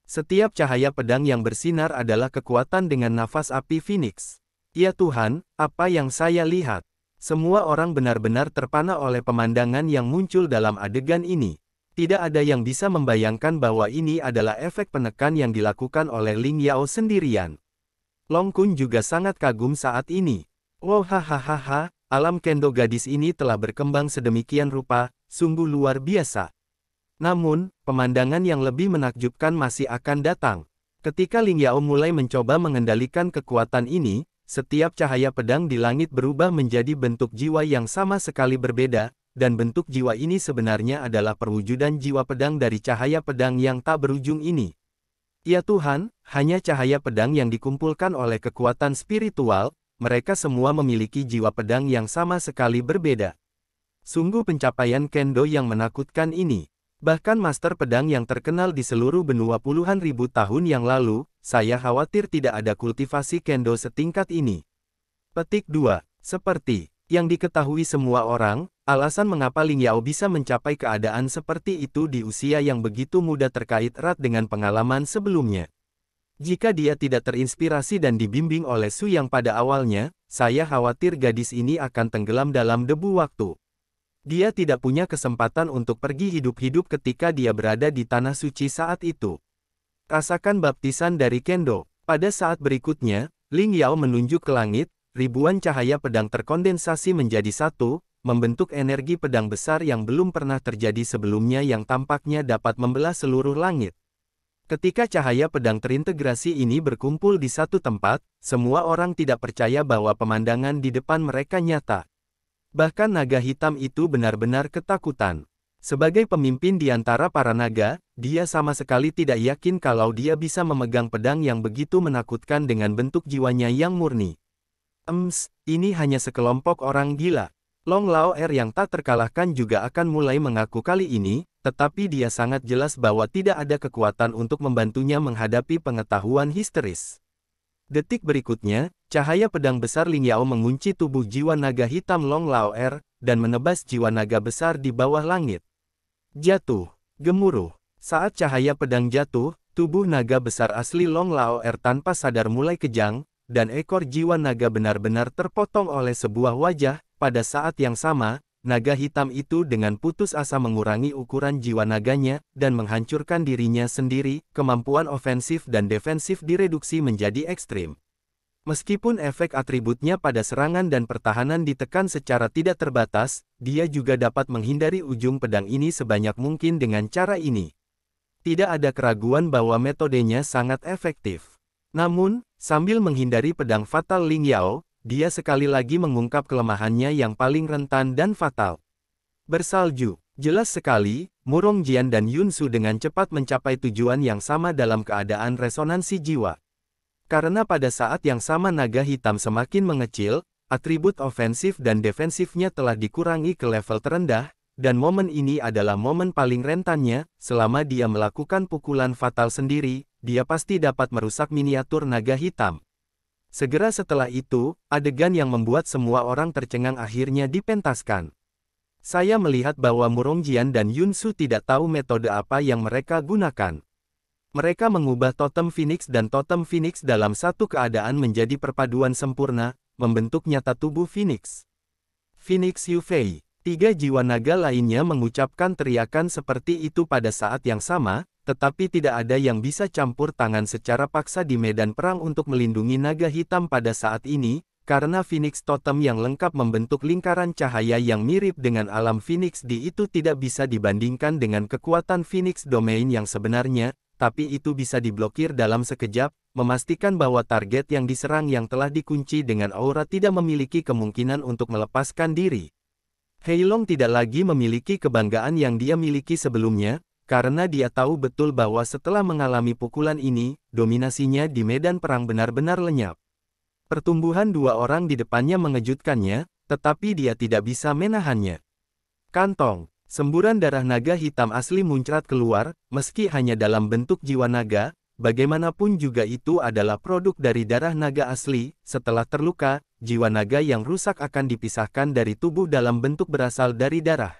Speaker 1: Setiap cahaya pedang yang bersinar adalah kekuatan dengan nafas api Phoenix. Ya Tuhan, apa yang saya lihat? Semua orang benar-benar terpana oleh pemandangan yang muncul dalam adegan ini. Tidak ada yang bisa membayangkan bahwa ini adalah efek penekan yang dilakukan oleh Ling Yao sendirian. Long Kun juga sangat kagum saat ini. Wow, hahaha, alam kendo gadis ini telah berkembang sedemikian rupa, sungguh luar biasa. Namun, pemandangan yang lebih menakjubkan masih akan datang. Ketika Ling Yao mulai mencoba mengendalikan kekuatan ini, setiap cahaya pedang di langit berubah menjadi bentuk jiwa yang sama sekali berbeda, dan bentuk jiwa ini sebenarnya adalah perwujudan jiwa pedang dari cahaya pedang yang tak berujung ini. Ya Tuhan, hanya cahaya pedang yang dikumpulkan oleh kekuatan spiritual, mereka semua memiliki jiwa pedang yang sama sekali berbeda. Sungguh pencapaian Kendo yang menakutkan ini. Bahkan master pedang yang terkenal di seluruh benua puluhan ribu tahun yang lalu, saya khawatir tidak ada kultivasi Kendo setingkat ini. Petik 2. Seperti yang diketahui semua orang, alasan mengapa Ling Yao bisa mencapai keadaan seperti itu di usia yang begitu muda terkait erat dengan pengalaman sebelumnya. Jika dia tidak terinspirasi dan dibimbing oleh Su yang pada awalnya, saya khawatir gadis ini akan tenggelam dalam debu waktu. Dia tidak punya kesempatan untuk pergi hidup-hidup ketika dia berada di tanah suci saat itu. Rasakan baptisan dari Kendo. Pada saat berikutnya, Ling Yao menunjuk ke langit, ribuan cahaya pedang terkondensasi menjadi satu, membentuk energi pedang besar yang belum pernah terjadi sebelumnya yang tampaknya dapat membelah seluruh langit. Ketika cahaya pedang terintegrasi ini berkumpul di satu tempat, semua orang tidak percaya bahwa pemandangan di depan mereka nyata. Bahkan naga hitam itu benar-benar ketakutan. Sebagai pemimpin di antara para naga, dia sama sekali tidak yakin kalau dia bisa memegang pedang yang begitu menakutkan dengan bentuk jiwanya yang murni. Ini hanya sekelompok orang gila. Long Lao Er yang tak terkalahkan juga akan mulai mengaku kali ini, tetapi dia sangat jelas bahwa tidak ada kekuatan untuk membantunya menghadapi pengetahuan histeris. Detik berikutnya, cahaya pedang besar Ling Yao mengunci tubuh jiwa naga hitam Long Laoer, dan menebas jiwa naga besar di bawah langit. Jatuh. Gemuruh. Saat cahaya pedang jatuh, tubuh naga besar asli Long Laoer tanpa sadar mulai kejang, dan ekor jiwa naga benar-benar terpotong oleh sebuah wajah. Pada saat yang sama, naga hitam itu dengan putus asa mengurangi ukuran jiwa naganya, dan menghancurkan dirinya sendiri. Kemampuan ofensif dan defensif direduksi menjadi ekstrim. Meskipun efek atributnya pada serangan dan pertahanan ditekan secara tidak terbatas, dia juga dapat menghindari ujung pedang ini sebanyak mungkin dengan cara ini. Tidak ada keraguan bahwa metodenya sangat efektif. Namun, sambil menghindari pedang fatal Ling Yao, dia sekali lagi mengungkap kelemahannya yang paling rentan dan fatal. Bersalju. Jelas sekali, Murong Jian dan Yun Su dengan cepat mencapai tujuan yang sama dalam keadaan resonansi jiwa. Karena pada saat yang sama naga hitam semakin mengecil, atribut ofensif dan defensifnya telah dikurangi ke level terendah, dan momen ini adalah momen paling rentannya. Selama dia melakukan pukulan fatal sendiri, dia pasti dapat merusak miniatur naga hitam. Segera setelah itu, adegan yang membuat semua orang tercengang akhirnya dipentaskan. Saya melihat bahwa Murong Jian dan Yun Su tidak tahu metode apa yang mereka gunakan. Mereka mengubah totem Phoenix dan totem Phoenix dalam satu keadaan menjadi perpaduan sempurna, membentuk nyata tubuh Phoenix. Phoenix Yufei. 3 jiwa naga lainnya mengucapkan teriakan seperti itu pada saat yang sama, tetapi tidak ada yang bisa campur tangan secara paksa di medan perang untuk melindungi naga hitam pada saat ini, karena Phoenix Totem yang lengkap membentuk lingkaran cahaya yang mirip dengan alam Phoenix D itu tidak bisa dibandingkan dengan kekuatan Phoenix Domain yang sebenarnya, tapi itu bisa diblokir dalam sekejap, memastikan bahwa target yang diserang yang telah dikunci dengan aura tidak memiliki kemungkinan untuk melepaskan diri. Heilong tidak lagi memiliki kebanggaan yang dia miliki sebelumnya, karena dia tahu betul bahwa setelah mengalami pukulan ini, dominasinya di medan perang benar-benar lenyap. Pertumbuhan 2 orang di depannya mengejutkannya, tetapi dia tidak bisa menahannya. Kantong. Semburan darah naga hitam asli muncrat keluar, meski hanya dalam bentuk jiwa naga, bagaimanapun juga itu adalah produk dari darah naga asli. Setelah terluka, jiwa naga yang rusak akan dipisahkan dari tubuh dalam bentuk berasal dari darah.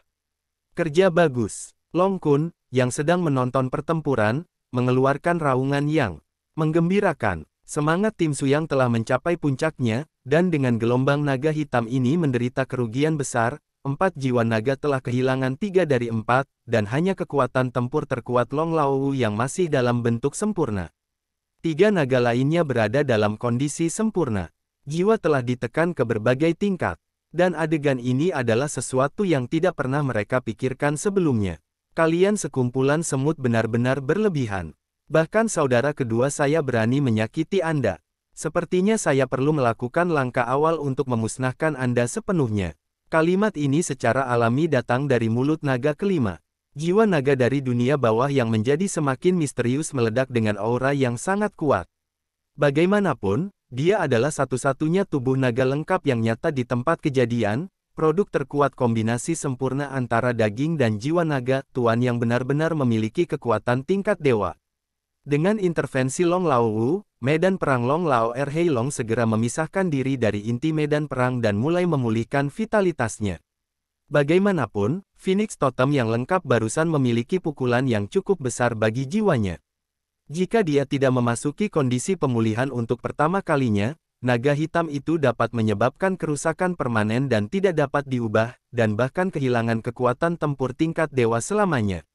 Speaker 1: Kerja bagus. Long Kun, yang sedang menonton pertempuran, mengeluarkan raungan yang menggembirakan. Semangat tim Suyang telah mencapai puncaknya, dan dengan gelombang naga hitam ini menderita kerugian besar. 4 jiwa naga telah kehilangan 3 dari 4, dan hanya kekuatan tempur terkuat Long Lao yang masih dalam bentuk sempurna. 3 naga lainnya berada dalam kondisi sempurna. Jiwa telah ditekan ke berbagai tingkat, dan adegan ini adalah sesuatu yang tidak pernah mereka pikirkan sebelumnya. Kalian sekumpulan semut benar-benar berlebihan. Bahkan saudara kedua saya berani menyakiti Anda. Sepertinya saya perlu melakukan langkah awal untuk memusnahkan Anda sepenuhnya. Kalimat ini secara alami datang dari mulut naga kelima. Jiwa naga dari dunia bawah yang menjadi semakin misterius meledak dengan aura yang sangat kuat. Bagaimanapun, dia adalah satu-satunya tubuh naga lengkap yang nyata di tempat kejadian, produk terkuat kombinasi sempurna antara daging dan jiwa naga, tuan yang benar-benar memiliki kekuatan tingkat dewa. Dengan intervensi Long Lao, medan perang Long Lao Heilong segera memisahkan diri dari inti medan perang dan mulai memulihkan vitalitasnya. Bagaimanapun, Phoenix Totem yang lengkap barusan memiliki pukulan yang cukup besar bagi jiwanya. Jika dia tidak memasuki kondisi pemulihan untuk pertama kalinya, naga hitam itu dapat menyebabkan kerusakan permanen dan tidak dapat diubah, dan bahkan kehilangan kekuatan tempur tingkat dewa selamanya.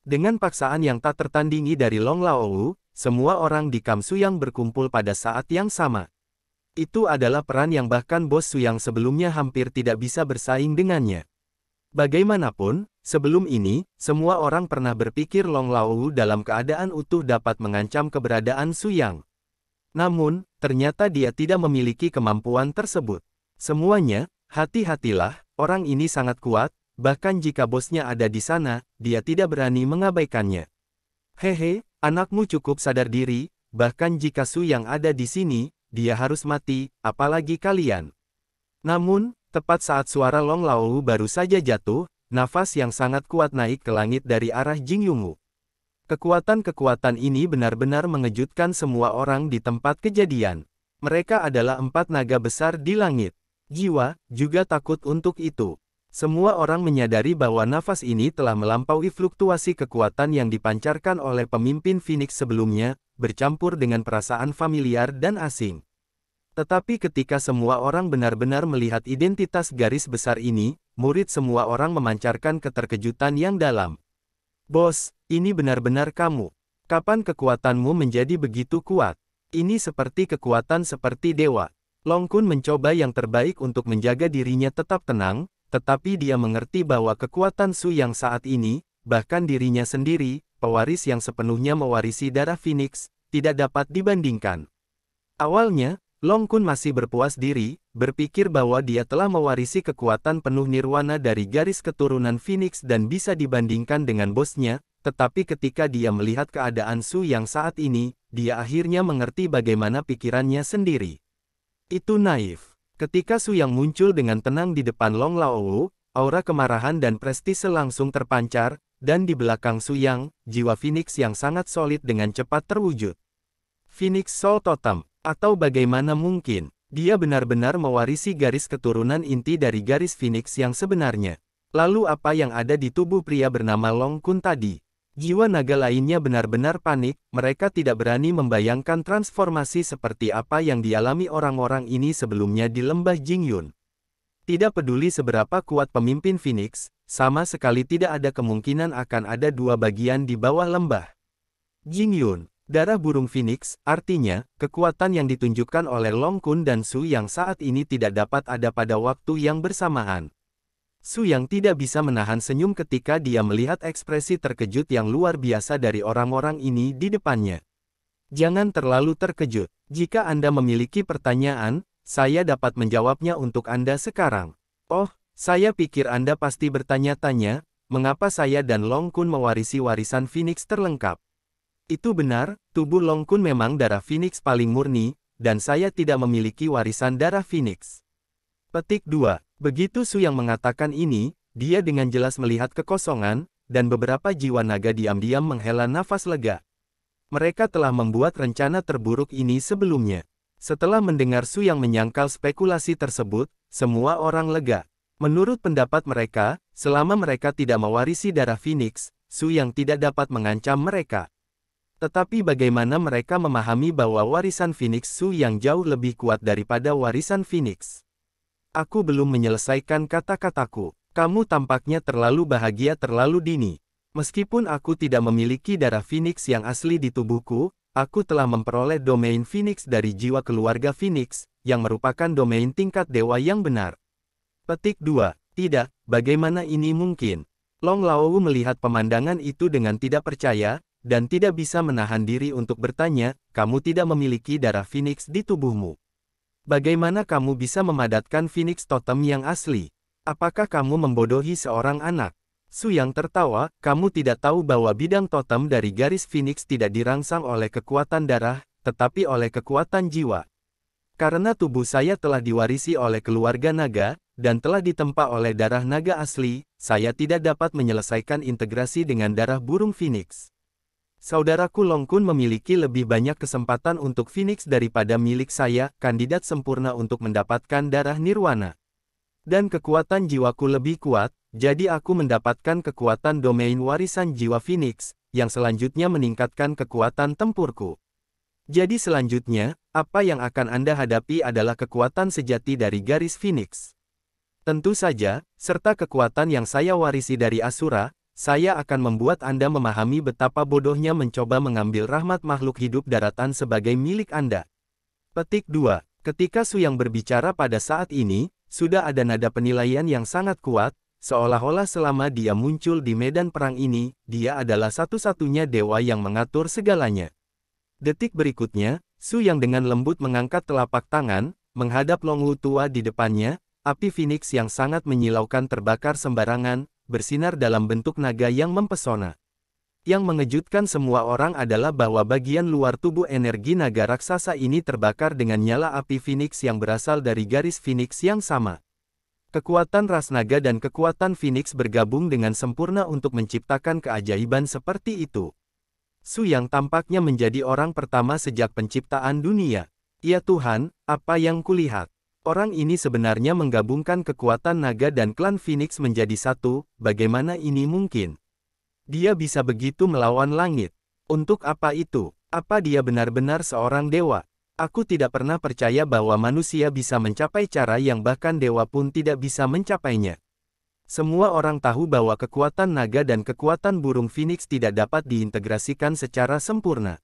Speaker 1: Dengan paksaan yang tak tertandingi dari Long Lao, semua orang di Kam Suyang berkumpul pada saat yang sama. Itu adalah peran yang bahkan bos Suyang sebelumnya hampir tidak bisa bersaing dengannya. Bagaimanapun, sebelum ini, semua orang pernah berpikir Long Lao dalam keadaan utuh dapat mengancam keberadaan Suyang. Namun, ternyata dia tidak memiliki kemampuan tersebut. Semuanya, hati-hatilah, orang ini sangat kuat. Bahkan jika bosnya ada di sana, dia tidak berani mengabaikannya. Hehe, anakmu cukup sadar diri, bahkan jika Suyang ada di sini, dia harus mati, apalagi kalian. Namun, tepat saat suara Long Lao baru saja jatuh, nafas yang sangat kuat naik ke langit dari arah Jing Yungu. Kekuatan-kekuatan ini benar-benar mengejutkan semua orang di tempat kejadian. Mereka adalah 4 naga besar di langit. Jiwa juga takut untuk itu. Semua orang menyadari bahwa nafas ini telah melampaui fluktuasi kekuatan yang dipancarkan oleh pemimpin Phoenix sebelumnya, bercampur dengan perasaan familiar dan asing. Tetapi ketika semua orang benar-benar melihat identitas garis besar ini, murid semua orang memancarkan keterkejutan yang dalam. Bos, ini benar-benar kamu. Kapan kekuatanmu menjadi begitu kuat? Ini seperti kekuatan seperti dewa. Long Kun mencoba yang terbaik untuk menjaga dirinya tetap tenang, tetapi dia mengerti bahwa kekuatan Su yang saat ini, bahkan dirinya sendiri, pewaris yang sepenuhnya mewarisi darah Phoenix, tidak dapat dibandingkan. Awalnya, Long Kun masih berpuas diri, berpikir bahwa dia telah mewarisi kekuatan penuh nirwana dari garis keturunan Phoenix dan bisa dibandingkan dengan bosnya, tetapi ketika dia melihat keadaan Su yang saat ini, dia akhirnya mengerti bagaimana pikirannya sendiri. Itu naif. Ketika Su yang muncul dengan tenang di depan Long Laowu, aura kemarahan dan prestise langsung terpancar, dan di belakang Su Yang, jiwa Phoenix yang sangat solid dengan cepat terwujud. Phoenix Soul Totem. Atau bagaimana mungkin, dia benar-benar mewarisi garis keturunan inti dari garis Phoenix yang sebenarnya. Lalu apa yang ada di tubuh pria bernama Long Kun tadi? Jiwa naga lainnya benar-benar panik, mereka tidak berani membayangkan transformasi seperti apa yang dialami orang-orang ini sebelumnya di lembah Jingyun. Tidak peduli seberapa kuat pemimpin Phoenix, sama sekali tidak ada kemungkinan akan ada 2 bagian di bawah lembah Jingyun. Darah burung Phoenix, artinya, kekuatan yang ditunjukkan oleh Long Kun dan Su yang saat ini tidak dapat ada pada waktu yang bersamaan. Su yang tidak bisa menahan senyum ketika dia melihat ekspresi terkejut yang luar biasa dari orang-orang ini di depannya. Jangan terlalu terkejut. Jika Anda memiliki pertanyaan, saya dapat menjawabnya untuk Anda sekarang. Oh, saya pikir Anda pasti bertanya-tanya, mengapa saya dan Long Kun mewarisi warisan Phoenix terlengkap. Itu benar, tubuh Long Kun memang darah Phoenix paling murni, dan saya tidak memiliki warisan darah Phoenix. Petik 2. Begitu Su yang mengatakan ini, dia dengan jelas melihat kekosongan, dan beberapa jiwa naga diam-diam menghela nafas lega. Mereka telah membuat rencana terburuk ini sebelumnya. Setelah mendengar Su yang menyangkal spekulasi tersebut, semua orang lega. Menurut pendapat mereka, selama mereka tidak mewarisi darah Phoenix, Su yang tidak dapat mengancam mereka. Tetapi bagaimana mereka memahami bahwa warisan Phoenix Su yang jauh lebih kuat daripada warisan Phoenix? Aku belum menyelesaikan kata-kataku. Kamu tampaknya terlalu bahagia terlalu dini. Meskipun aku tidak memiliki darah Phoenix yang asli di tubuhku, aku telah memperoleh domain Phoenix dari jiwa keluarga Phoenix, yang merupakan domain tingkat dewa yang benar. Petik 2. Tidak, bagaimana ini mungkin? Long Laowu melihat pemandangan itu dengan tidak percaya, dan tidak bisa menahan diri untuk bertanya, kamu tidak memiliki darah Phoenix di tubuhmu. Bagaimana kamu bisa memadatkan Phoenix Totem yang asli? Apakah kamu membodohi seorang anak? Su yang tertawa, kamu tidak tahu bahwa bidang totem dari garis Phoenix tidak dirangsang oleh kekuatan darah, tetapi oleh kekuatan jiwa. Karena tubuh saya telah diwarisi oleh keluarga naga, dan telah ditempa oleh darah naga asli, saya tidak dapat menyelesaikan integrasi dengan darah burung Phoenix. Saudaraku Long Kun memiliki lebih banyak kesempatan untuk Phoenix daripada milik saya, kandidat sempurna untuk mendapatkan darah nirwana. Dan kekuatan jiwaku lebih kuat, jadi aku mendapatkan kekuatan domain warisan jiwa Phoenix, yang selanjutnya meningkatkan kekuatan tempurku. Jadi selanjutnya, apa yang akan Anda hadapi adalah kekuatan sejati dari garis Phoenix. Tentu saja, serta kekuatan yang saya warisi dari Asura, saya akan membuat Anda memahami betapa bodohnya mencoba mengambil rahmat makhluk hidup daratan sebagai milik Anda. Petik 2. Ketika Su yang berbicara pada saat ini, sudah ada nada penilaian yang sangat kuat, seolah-olah selama dia muncul di medan perang ini, dia adalah satu-satunya dewa yang mengatur segalanya. Detik berikutnya, Su yang dengan lembut mengangkat telapak tangan, menghadap Long Wu tua di depannya, api Phoenix yang sangat menyilaukan terbakar sembarangan, bersinar dalam bentuk naga yang mempesona. Yang mengejutkan semua orang adalah bahwa bagian luar tubuh energi naga raksasa ini terbakar dengan nyala api Phoenix yang berasal dari garis Phoenix yang sama. Kekuatan ras naga dan kekuatan Phoenix bergabung dengan sempurna untuk menciptakan keajaiban seperti itu. Su Yang tampaknya menjadi orang pertama sejak penciptaan dunia. Ya Tuhan, apa yang kulihat? Orang ini sebenarnya menggabungkan kekuatan naga dan klan Phoenix menjadi satu, bagaimana ini mungkin? Dia bisa begitu melawan langit. Untuk apa itu? Apa dia benar-benar seorang dewa? Aku tidak pernah percaya bahwa manusia bisa mencapai cara yang bahkan dewa pun tidak bisa mencapainya. Semua orang tahu bahwa kekuatan naga dan kekuatan burung Phoenix tidak dapat diintegrasikan secara sempurna.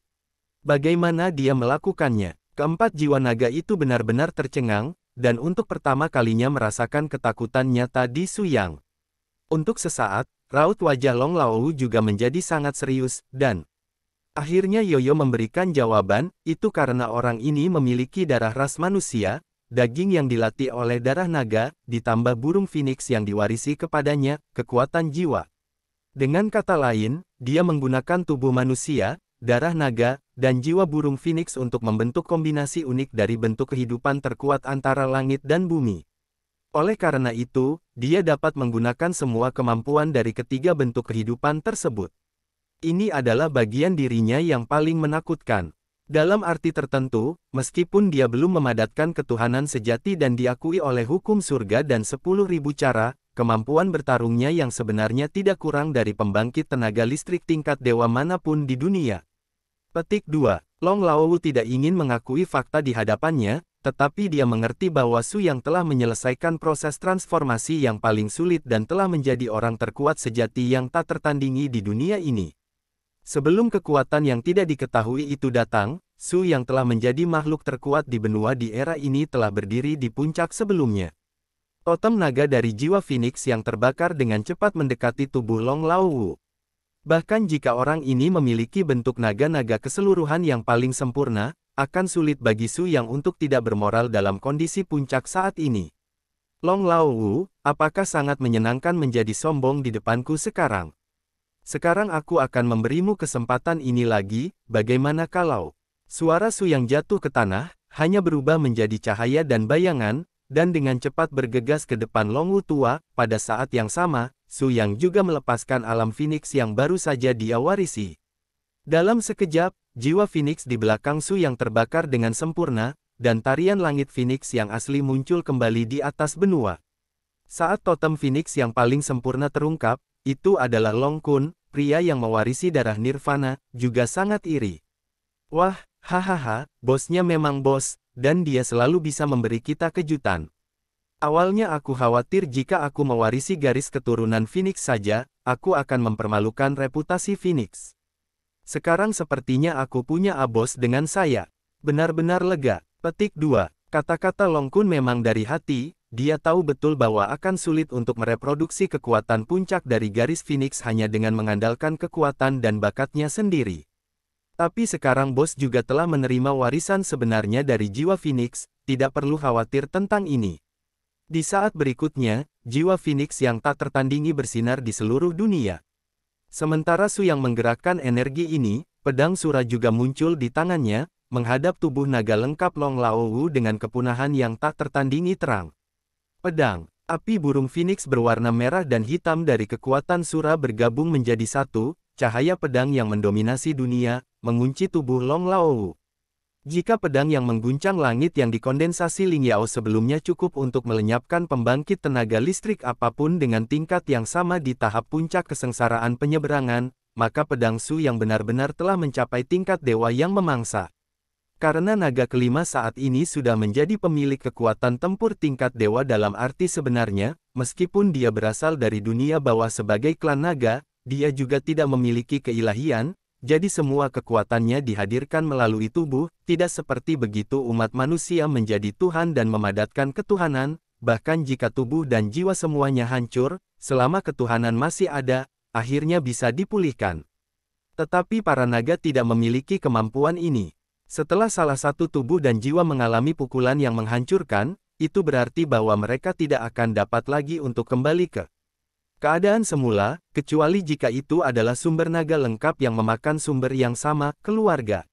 Speaker 1: Bagaimana dia melakukannya? Keempat jiwa naga itu benar-benar tercengang, dan untuk pertama kalinya merasakan ketakutan nyata di Su Yang. Untuk sesaat, raut wajah Long Laowu juga menjadi sangat serius, dan akhirnya Yoyo memberikan jawaban, itu karena orang ini memiliki darah ras manusia, daging yang dilatih oleh darah naga, ditambah burung Phoenix yang diwarisi kepadanya, kekuatan jiwa. Dengan kata lain, dia menggunakan tubuh manusia, darah naga, dan jiwa burung Phoenix untuk membentuk kombinasi unik dari bentuk kehidupan terkuat antara langit dan bumi. Oleh karena itu, dia dapat menggunakan semua kemampuan dari ketiga bentuk kehidupan tersebut. Ini adalah bagian dirinya yang paling menakutkan. Dalam arti tertentu, meskipun dia belum memadatkan ketuhanan sejati dan diakui oleh hukum surga dan 10.000 cara, kemampuan bertarungnya yang sebenarnya tidak kurang dari pembangkit tenaga listrik tingkat dewa manapun di dunia. Petik 2. Long Laowu tidak ingin mengakui fakta di hadapannya, tetapi dia mengerti bahwa Su Yang telah menyelesaikan proses transformasi yang paling sulit dan telah menjadi orang terkuat sejati yang tak tertandingi di dunia ini. Sebelum kekuatan yang tidak diketahui itu datang, Su Yang telah menjadi makhluk terkuat di benua di era ini telah berdiri di puncak sebelumnya. Totem naga dari jiwa Phoenix yang terbakar dengan cepat mendekati tubuh Long Laowu. Bahkan jika orang ini memiliki bentuk naga-naga keseluruhan yang paling sempurna, akan sulit bagi Su Yang untuk tidak bermoral dalam kondisi puncak saat ini. Long Laowu, apakah sangat menyenangkan menjadi sombong di depanku sekarang? Sekarang aku akan memberimu kesempatan ini lagi, bagaimana kalau? Suara Su Yang jatuh ke tanah, hanya berubah menjadi cahaya dan bayangan, dan dengan cepat bergegas ke depan Long Wu tua. Pada saat yang sama, Su Yang juga melepaskan alam Phoenix yang baru saja dia warisi. Dalam sekejap, jiwa Phoenix di belakang Su Yang terbakar dengan sempurna, dan tarian langit Phoenix yang asli muncul kembali di atas benua. Saat totem Phoenix yang paling sempurna terungkap, itu adalah Long Kun, pria yang mewarisi darah Nirvana, juga sangat iri. Wah, hahaha, bosnya memang bos, dan dia selalu bisa memberi kita kejutan. Awalnya aku khawatir jika aku mewarisi garis keturunan Phoenix saja, aku akan mempermalukan reputasi Phoenix. Sekarang sepertinya aku punya bos dengan saya. Benar-benar lega. Petik 2. Kata-kata Long Kun memang dari hati. Dia tahu betul bahwa akan sulit untuk mereproduksi kekuatan puncak dari garis Phoenix hanya dengan mengandalkan kekuatan dan bakatnya sendiri. Tapi sekarang bos juga telah menerima warisan sebenarnya dari jiwa Phoenix, tidak perlu khawatir tentang ini. Di saat berikutnya, jiwa Phoenix yang tak tertandingi bersinar di seluruh dunia. Sementara Su Yang menggerakkan energi ini, pedang Sura juga muncul di tangannya, menghadap tubuh naga lengkap Long Laowu dengan kepunahan yang tak tertandingi terang. Pedang, api burung Phoenix berwarna merah dan hitam dari kekuatan Sura bergabung menjadi satu, cahaya pedang yang mendominasi dunia, mengunci tubuh Long Laowu. Jika pedang yang mengguncang langit yang dikondensasi Ling Yao sebelumnya cukup untuk melenyapkan pembangkit tenaga listrik apapun dengan tingkat yang sama di tahap puncak kesengsaraan penyeberangan, maka pedang Su yang benar-benar telah mencapai tingkat dewa yang memangsa. Karena naga kelima saat ini sudah menjadi pemilik kekuatan tempur tingkat dewa dalam arti sebenarnya, meskipun dia berasal dari dunia bawah sebagai klan naga, dia juga tidak memiliki keilahian, jadi semua kekuatannya dihadirkan melalui tubuh, tidak seperti begitu umat manusia menjadi Tuhan dan memadatkan ketuhanan, bahkan jika tubuh dan jiwa semuanya hancur, selama ketuhanan masih ada, akhirnya bisa dipulihkan. Tetapi para naga tidak memiliki kemampuan ini. Setelah salah satu tubuh dan jiwa mengalami pukulan yang menghancurkan, itu berarti bahwa mereka tidak akan dapat lagi untuk kembali ke keadaan semula, kecuali jika itu adalah sumber naga lengkap yang memakan sumber yang sama, keluarga.